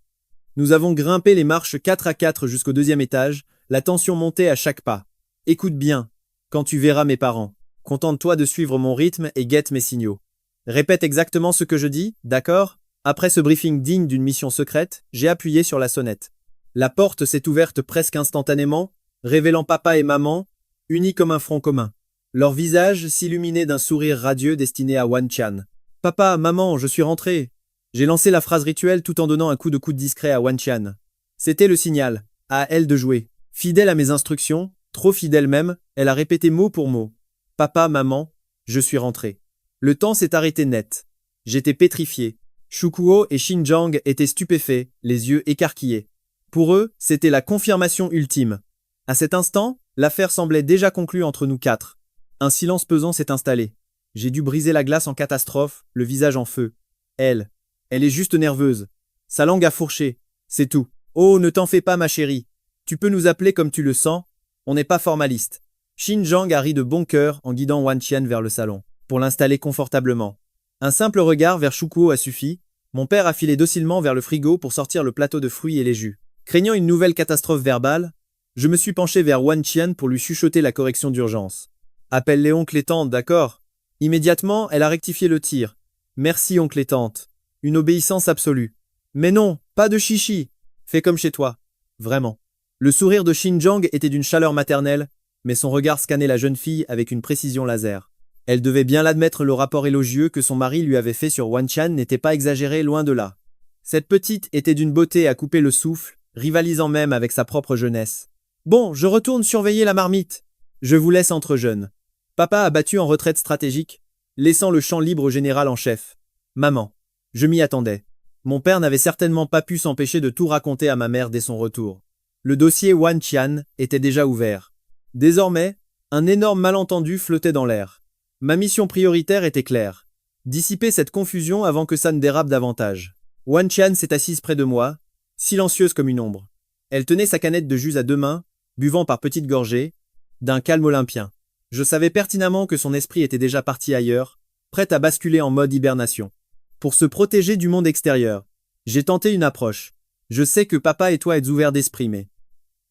Nous avons grimpé les marches 4 à 4 jusqu'au 2e étage, la tension montait à chaque pas. Écoute bien, quand tu verras mes parents. Contente-toi de suivre mon rythme et guette mes signaux. Répète exactement ce que je dis, d'accord? Après ce briefing digne d'une mission secrète, j'ai appuyé sur la sonnette. La porte s'est ouverte presque instantanément, révélant papa et maman, unis comme un front commun. Leurs visages s'illuminaient d'un sourire radieux destiné à Wan Qian. Papa, maman, je suis rentré. J'ai lancé la phrase rituelle tout en donnant un coup de coude discret à Wan Qian. C'était le signal. À elle de jouer. Fidèle à mes instructions, trop fidèle même, elle a répété mot pour mot. Papa, maman, je suis rentré. Le temps s'est arrêté net. J'étais pétrifié. Shukuo et Xinjiang étaient stupéfaits, les yeux écarquillés. Pour eux, c'était la confirmation ultime. À cet instant, l'affaire semblait déjà conclue entre nous quatre. Un silence pesant s'est installé. J'ai dû briser la glace en catastrophe, le visage en feu. Elle est juste nerveuse. Sa langue a fourché. C'est tout. Oh, ne t'en fais pas, ma chérie. Tu peux nous appeler comme tu le sens. On n'est pas formaliste. Xinjiang a ri de bon cœur en guidant Wan Qian vers le salon, pour l'installer confortablement. Un simple regard vers Shukuo a suffi. Mon père a filé docilement vers le frigo pour sortir le plateau de fruits et les jus. Craignant une nouvelle catastrophe verbale, je me suis penché vers Wan Qian pour lui chuchoter la correction d'urgence. Appelle-les oncle et tante, d'accord? Immédiatement, elle a rectifié le tir. Merci, oncle et tante. Une obéissance absolue. Mais non, pas de chichi. Fais comme chez toi. Vraiment. Le sourire de Xinjiang était d'une chaleur maternelle, mais son regard scannait la jeune fille avec une précision laser. Elle devait bien l'admettre, le rapport élogieux que son mari lui avait fait sur Wan Qian n'était pas exagéré, loin de là. Cette petite était d'une beauté à couper le souffle, rivalisant même avec sa propre jeunesse. Bon, je retourne surveiller la marmite. Je vous laisse entre jeunes. Papa a battu en retraite stratégique, laissant le champ libre au général en chef. Maman. Je m'y attendais. Mon père n'avait certainement pas pu s'empêcher de tout raconter à ma mère dès son retour. Le dossier Wan Qian était déjà ouvert. Désormais, un énorme malentendu flottait dans l'air. Ma mission prioritaire était claire. Dissiper cette confusion avant que ça ne dérape davantage. Wan Qian s'est assise près de moi, silencieuse comme une ombre. Elle tenait sa canette de jus à 2 mains, buvant par petites gorgées, d'un calme olympien. Je savais pertinemment que son esprit était déjà parti ailleurs, prête à basculer en mode hibernation. Pour se protéger du monde extérieur, j'ai tenté une approche. Je sais que papa et toi êtes ouverts d'esprit, mais...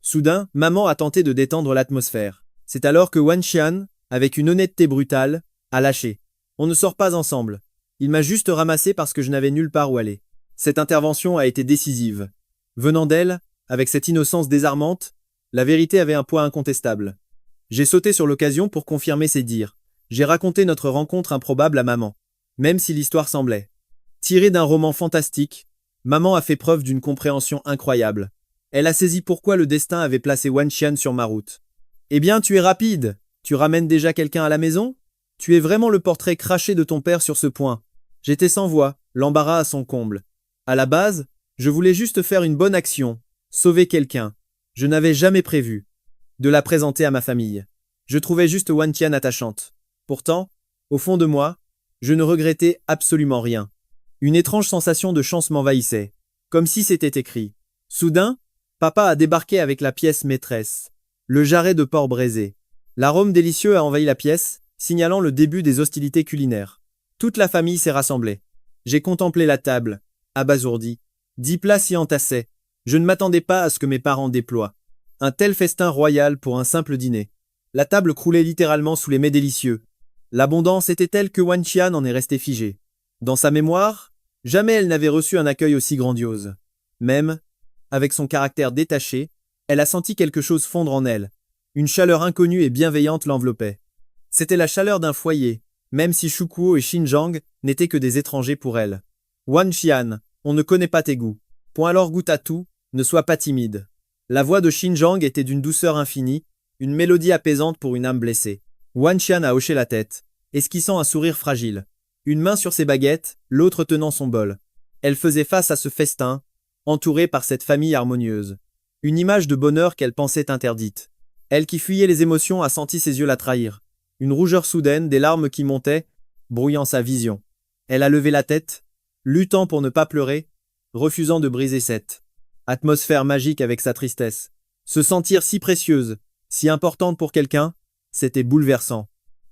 Soudain, maman a tenté de détendre l'atmosphère. C'est alors que Wan Qian, avec une honnêteté brutale, a lâché. On ne sort pas ensemble. Il m'a juste ramassé parce que je n'avais nulle part où aller. Cette intervention a été décisive. Venant d'elle, avec cette innocence désarmante, la vérité avait un poids incontestable. J'ai sauté sur l'occasion pour confirmer ses dires. J'ai raconté notre rencontre improbable à maman. Même si l'histoire semblait tirée d'un roman fantastique, maman a fait preuve d'une compréhension incroyable. Elle a saisi pourquoi le destin avait placé Wan Qian sur ma route. Eh bien, tu es rapide. Tu ramènes déjà quelqu'un à la maison? Tu es vraiment le portrait craché de ton père sur ce point. J'étais sans voix, l'embarras à son comble. À la base, je voulais juste faire une bonne action, sauver quelqu'un. Je n'avais jamais prévu de la présenter à ma famille. Je trouvais juste Wan Qian attachante. Pourtant, au fond de moi, je ne regrettais absolument rien. Une étrange sensation de chance m'envahissait, comme si c'était écrit. Soudain, papa a débarqué avec la pièce maîtresse, le jarret de porc braisé. L'arôme délicieux a envahi la pièce, signalant le début des hostilités culinaires. Toute la famille s'est rassemblée. J'ai contemplé la table, abasourdi. 10 plats s'y entassaient. Je ne m'attendais pas à ce que mes parents déploient. Un tel festin royal pour un simple dîner. La table croulait littéralement sous les mets délicieux. L'abondance était telle que Wan Qian en est resté figé. Dans sa mémoire, jamais elle n'avait reçu un accueil aussi grandiose. Même, avec son caractère détaché, elle a senti quelque chose fondre en elle. Une chaleur inconnue et bienveillante l'enveloppait. C'était la chaleur d'un foyer, même si Shukuo et Xinjiang n'étaient que des étrangers pour elle. Wan Qian, on ne connaît pas tes goûts. Point alors goûte à tout, ne sois pas timide. La voix de Xinjiang était d'une douceur infinie, une mélodie apaisante pour une âme blessée. Wan Qian a hoché la tête, esquissant un sourire fragile. Une main sur ses baguettes, l'autre tenant son bol. Elle faisait face à ce festin, entourée par cette famille harmonieuse. Une image de bonheur qu'elle pensait interdite. Elle qui fuyait les émotions a senti ses yeux la trahir. Une rougeur soudaine, des larmes qui montaient, brouillant sa vision. Elle a levé la tête, luttant pour ne pas pleurer, refusant de briser cette atmosphère magique avec sa tristesse. Se sentir si précieuse, si importante pour quelqu'un, c'était bouleversant.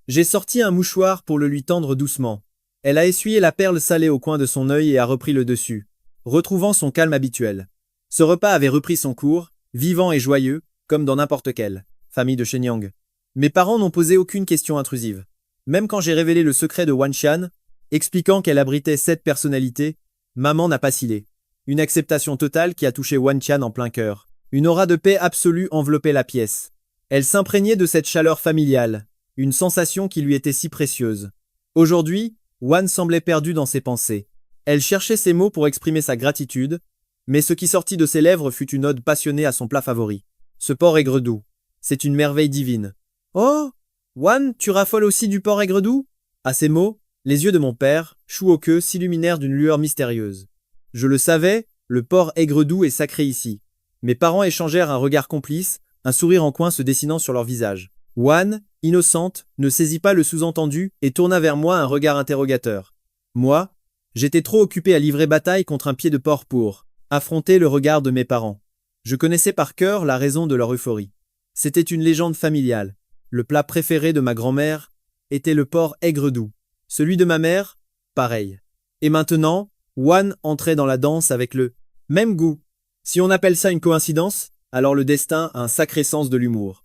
J'ai sorti un mouchoir pour le lui tendre doucement. Elle a essuyé la perle salée au coin de son œil et a repris le dessus, retrouvant son calme habituel. Ce repas avait repris son cours, vivant et joyeux, comme dans n'importe quelle famille de Shenyang. Mes parents n'ont posé aucune question intrusive. Même quand j'ai révélé le secret de Wan Qian, expliquant qu'elle abritait 7 personnalités, maman n'a pas cillé. Une acceptation totale qui a touché Wan Qian en plein cœur. Une aura de paix absolue enveloppait la pièce. Elle s'imprégnait de cette chaleur familiale, une sensation qui lui était si précieuse. Aujourd'hui, Wan semblait perdue dans ses pensées. Elle cherchait ses mots pour exprimer sa gratitude, mais ce qui sortit de ses lèvres fut une ode passionnée à son plat favori. Ce porc aigre-doux. C'est une merveille divine. Oh! Wan, tu raffoles aussi du porc aigre-doux? À ces mots, les yeux de mon père, Shuoke, s'illuminèrent d'une lueur mystérieuse. Je le savais, le porc aigre-doux est sacré ici. Mes parents échangèrent un regard complice, un sourire en coin se dessinant sur leur visage. Wan, innocente, ne saisit pas le sous-entendu et tourna vers moi un regard interrogateur. Moi, j'étais trop occupé à livrer bataille contre un pied de porc pour affronter le regard de mes parents. Je connaissais par cœur la raison de leur euphorie. C'était une légende familiale. Le plat préféré de ma grand-mère était le porc aigre-doux. Celui de ma mère, pareil. Et maintenant, Wan entrait dans la danse avec le même goût. Si on appelle ça une coïncidence, alors le destin a un sacré sens de l'humour.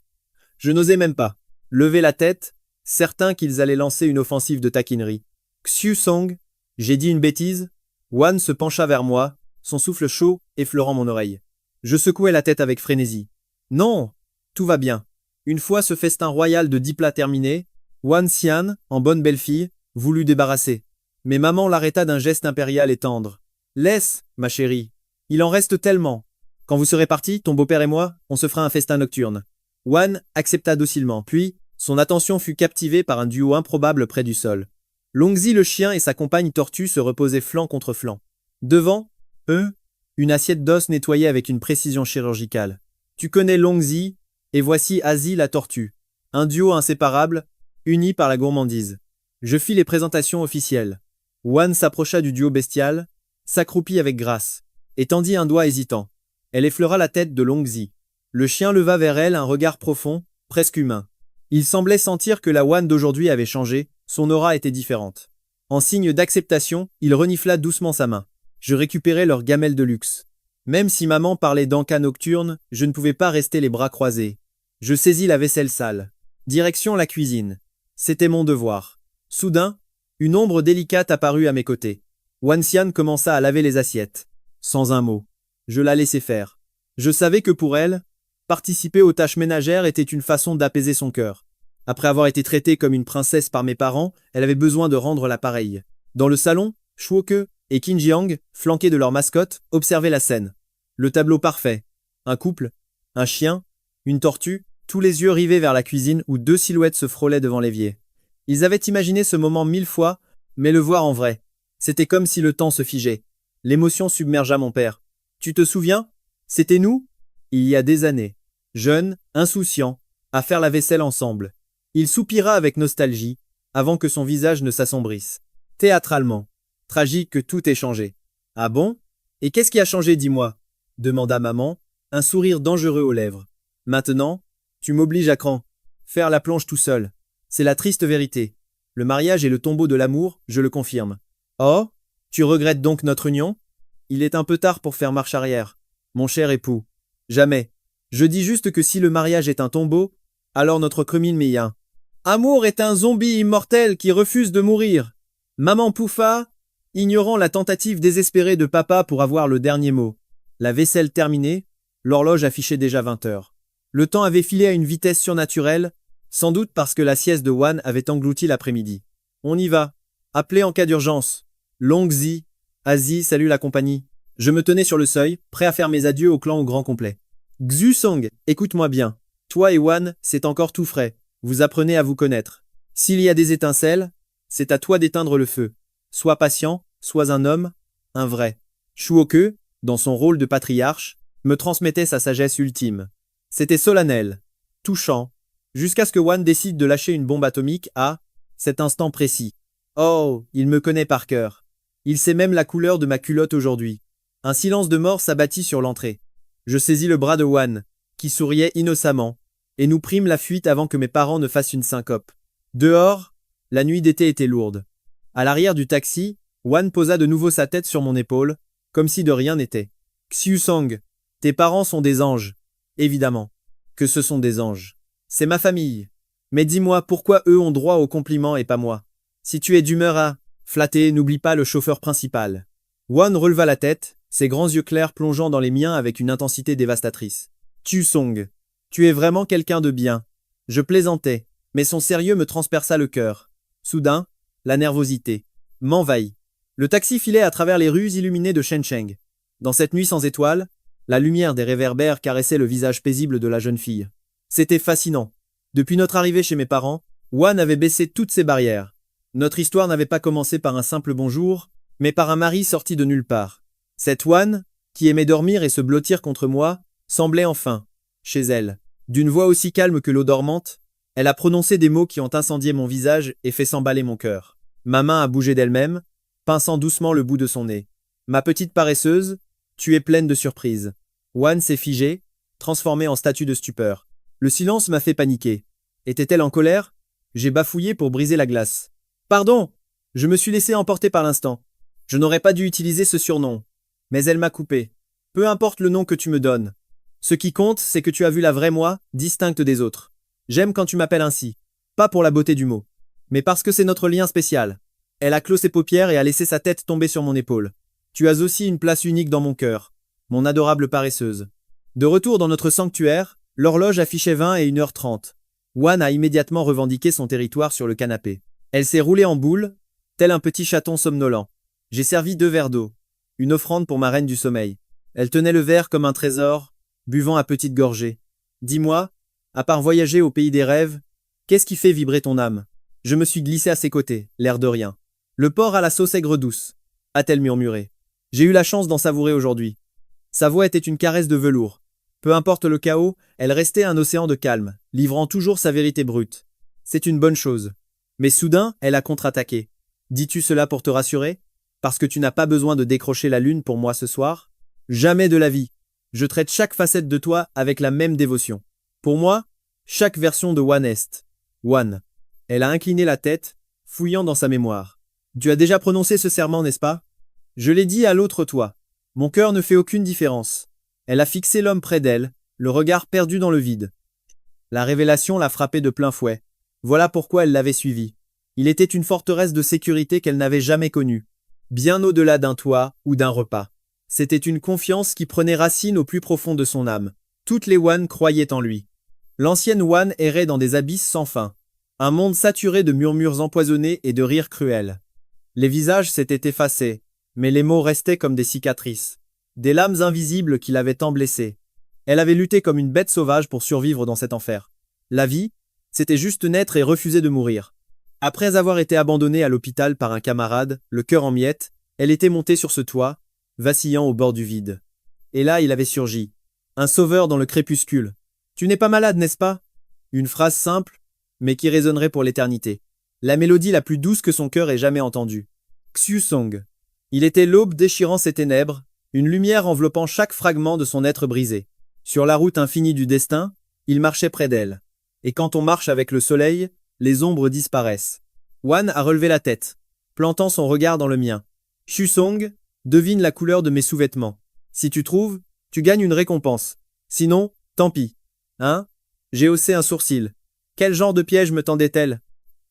Je n'osais même pas lever la tête, certain qu'ils allaient lancer une offensive de taquinerie. Xiu Song, j'ai dit une bêtise? Wan se pencha vers moi, son souffle chaud effleurant mon oreille. Je secouai la tête avec frénésie. Non, tout va bien. Une fois ce festin royal de 10 plats terminé, Wan Xian, en bonne belle-fille, voulut débarrasser. Mais maman l'arrêta d'un geste impérial et tendre. Laisse, ma chérie. Il en reste tellement. Quand vous serez partis, ton beau-père et moi, on se fera un festin nocturne. Wan accepta docilement, puis, son attention fut captivée par un duo improbable près du sol. Longzi le chien et sa compagne tortue se reposaient flanc contre flanc. Devant, eux, une assiette d'os nettoyée avec une précision chirurgicale. Tu connais Longzi, et voici Azi la tortue. Un duo inséparable, uni par la gourmandise. Je fis les présentations officielles. Wan s'approcha du duo bestial, s'accroupit avec grâce, et tendit un doigt hésitant. Elle effleura la tête de Longzi. Le chien leva vers elle un regard profond, presque humain. Il semblait sentir que la Wan d'aujourd'hui avait changé, son aura était différente. En signe d'acceptation, il renifla doucement sa main. Je récupérai leur gamelle de luxe. Même si maman parlait d'encas nocturne, je ne pouvais pas rester les bras croisés. Je saisis la vaisselle sale. Direction la cuisine. C'était mon devoir. Soudain, une ombre délicate apparut à mes côtés. Wan Xian commença à laver les assiettes. Sans un mot. Je la laissai faire. Je savais que pour elle, participer aux tâches ménagères était une façon d'apaiser son cœur. Après avoir été traitée comme une princesse par mes parents, elle avait besoin de rendre l'appareil. Dans le salon, Shuoke et Qin Jiang, flanqués de leur mascotte, observaient la scène. Le tableau parfait. Un couple, un chien, une tortue, tous les yeux rivés vers la cuisine où 2 silhouettes se frôlaient devant l'évier. Ils avaient imaginé ce moment 1000 fois, mais le voir en vrai. C'était comme si le temps se figeait. L'émotion submergea mon père. Tu te souviens? C'était nous? Il y a des années. Jeunes, insouciants, à faire la vaisselle ensemble. Il soupira avec nostalgie, avant que son visage ne s'assombrisse. Théâtralement. Tragique que tout ait changé. Ah bon? Et qu'est-ce qui a changé, dis-moi? Demanda maman, un sourire dangereux aux lèvres. Maintenant, tu m'obliges à faire la planche tout seul. C'est la triste vérité. Le mariage est le tombeau de l'amour, je le confirme. Oh? Tu regrettes donc notre union? Il est un peu tard pour faire marche arrière, mon cher époux. Jamais. Je dis juste que si le mariage est un tombeau, alors notre commune m'y a. Amour est un zombie immortel qui refuse de mourir. Maman pouffa, ignorant la tentative désespérée de papa pour avoir le dernier mot. La vaisselle terminée, l'horloge affichait déjà 20 heures. Le temps avait filé à une vitesse surnaturelle, sans doute parce que la sieste de Wan avait englouti l'après-midi. On y va. Appelez en cas d'urgence. Longzi, Azi, salut la compagnie. Je me tenais sur le seuil, prêt à faire mes adieux au clan au grand complet. Xu Song, écoute-moi bien. Toi et Wan, c'est encore tout frais. Vous apprenez à vous connaître. S'il y a des étincelles, c'est à toi d'éteindre le feu. Sois patient, sois un homme, un vrai. Shuoke, dans son rôle de patriarche, me transmettait sa sagesse ultime. C'était solennel, touchant, jusqu'à ce que Wan décide de lâcher une bombe atomique à cet instant précis. Oh, il me connaît par cœur. Il sait même la couleur de ma culotte aujourd'hui. Un silence de mort s'abattit sur l'entrée. Je saisis le bras de Wan, qui souriait innocemment, et nous prîmes la fuite avant que mes parents ne fassent une syncope. Dehors, la nuit d'été était lourde. À l'arrière du taxi, Wan posa de nouveau sa tête sur mon épaule, comme si de rien n'était. Xiu Song, tes parents sont des anges. Évidemment que ce sont des anges. C'est ma famille. Mais dis-moi pourquoi eux ont droit aux compliments et pas moi. Si tu es d'humeur à flatter, n'oublie pas le chauffeur principal. Wan releva la tête, ses grands yeux clairs plongeant dans les miens avec une intensité dévastatrice. Tu Song. Tu es vraiment quelqu'un de bien. Je plaisantais, mais son sérieux me transperça le cœur. Soudain, la nervosité m'envahit. Le taxi filait à travers les rues illuminées de Shenzhen. Dans cette nuit sans étoiles, la lumière des réverbères caressait le visage paisible de la jeune fille. C'était fascinant. Depuis notre arrivée chez mes parents, Wan avait baissé toutes ses barrières. Notre histoire n'avait pas commencé par un simple bonjour, mais par un mari sorti de nulle part. Cette Wan, qui aimait dormir et se blottir contre moi, semblait enfin, chez elle. D'une voix aussi calme que l'eau dormante, elle a prononcé des mots qui ont incendié mon visage et fait s'emballer mon cœur. Ma main a bougé d'elle-même, pinçant doucement le bout de son nez. Ma petite paresseuse, tu es pleine de surprises. Wan s'est figée, transformée en statue de stupeur. Le silence m'a fait paniquer. Était-elle en colère? J'ai bafouillé pour briser la glace. Pardon, je me suis laissé emporter par l'instant. Je n'aurais pas dû utiliser ce surnom. Mais elle m'a coupé. Peu importe le nom que tu me donnes. Ce qui compte, c'est que tu as vu la vraie moi, distincte des autres. J'aime quand tu m'appelles ainsi. Pas pour la beauté du mot, mais parce que c'est notre lien spécial. Elle a clos ses paupières et a laissé sa tête tomber sur mon épaule. Tu as aussi une place unique dans mon cœur, mon adorable paresseuse. De retour dans notre sanctuaire, l'horloge affichait 20 et 1h30. Wan a immédiatement revendiqué son territoire sur le canapé. Elle s'est roulée en boule, tel un petit chaton somnolent. J'ai servi 2 verres d'eau, une offrande pour ma reine du sommeil. Elle tenait le verre comme un trésor, buvant à petites gorgées. Dis-moi, à part voyager au pays des rêves, qu'est-ce qui fait vibrer ton âme? Je me suis glissé à ses côtés, l'air de rien. Le porc à la sauce aigre douce, a-t-elle murmuré. J'ai eu la chance d'en savourer aujourd'hui. Sa voix était une caresse de velours. Peu importe le chaos, elle restait un océan de calme, livrant toujours sa vérité brute. C'est une bonne chose. Mais soudain, elle a contre-attaqué. Dis-tu cela pour te rassurer? Parce que tu n'as pas besoin de décrocher la lune pour moi ce soir? Jamais de la vie. Je traite chaque facette de toi avec la même dévotion. Pour moi, chaque version de Wan est Wan. Elle a incliné la tête, fouillant dans sa mémoire. Tu as déjà prononcé ce serment, n'est-ce pas? Je l'ai dit à l'autre toi. Mon cœur ne fait aucune différence. Elle a fixé l'homme près d'elle, le regard perdu dans le vide. La révélation l'a frappé de plein fouet. Voilà pourquoi elle l'avait suivi. Il était une forteresse de sécurité qu'elle n'avait jamais connue. Bien au-delà d'un toit ou d'un repas. C'était une confiance qui prenait racine au plus profond de son âme. Toutes les Wan croyaient en lui. L'ancienne Wan errait dans des abysses sans fin. Un monde saturé de murmures empoisonnés et de rires cruels. Les visages s'étaient effacés, mais les mots restaient comme des cicatrices. Des lames invisibles qui l'avaient tant blessée. Elle avait lutté comme une bête sauvage pour survivre dans cet enfer. La vie, c'était juste naître et refuser de mourir. Après avoir été abandonnée à l'hôpital par un camarade, le cœur en miettes, elle était montée sur ce toit, vacillant au bord du vide. Et là, il avait surgi. Un sauveur dans le crépuscule. Tu n'es pas malade, n'est-ce pas? Une phrase simple, mais qui résonnerait pour l'éternité. La mélodie la plus douce que son cœur ait jamais entendue. Xiu Song. Il était l'aube déchirant ses ténèbres, une lumière enveloppant chaque fragment de son être brisé. Sur la route infinie du destin, il marchait près d'elle. Et quand on marche avec le soleil, les ombres disparaissent. Wan a relevé la tête, plantant son regard dans le mien. Xiu Song, devine la couleur de mes sous-vêtements. Si tu trouves, tu gagnes une récompense. Sinon, tant pis. Hein? J'ai haussé un sourcil. Quel genre de piège me tendait-elle?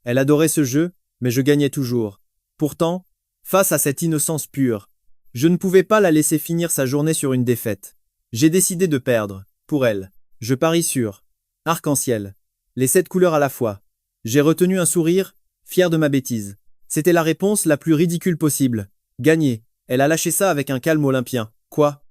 Elle adorait ce jeu, mais je gagnais toujours. Pourtant, face à cette innocence pure, je ne pouvais pas la laisser finir sa journée sur une défaite. J'ai décidé de perdre, pour elle. Je parie sur arc-en-ciel. Les 7 couleurs à la fois. J'ai retenu un sourire, fier de ma bêtise. C'était la réponse la plus ridicule possible. Gagner. Elle a lâché ça avec un calme olympien. Quoi?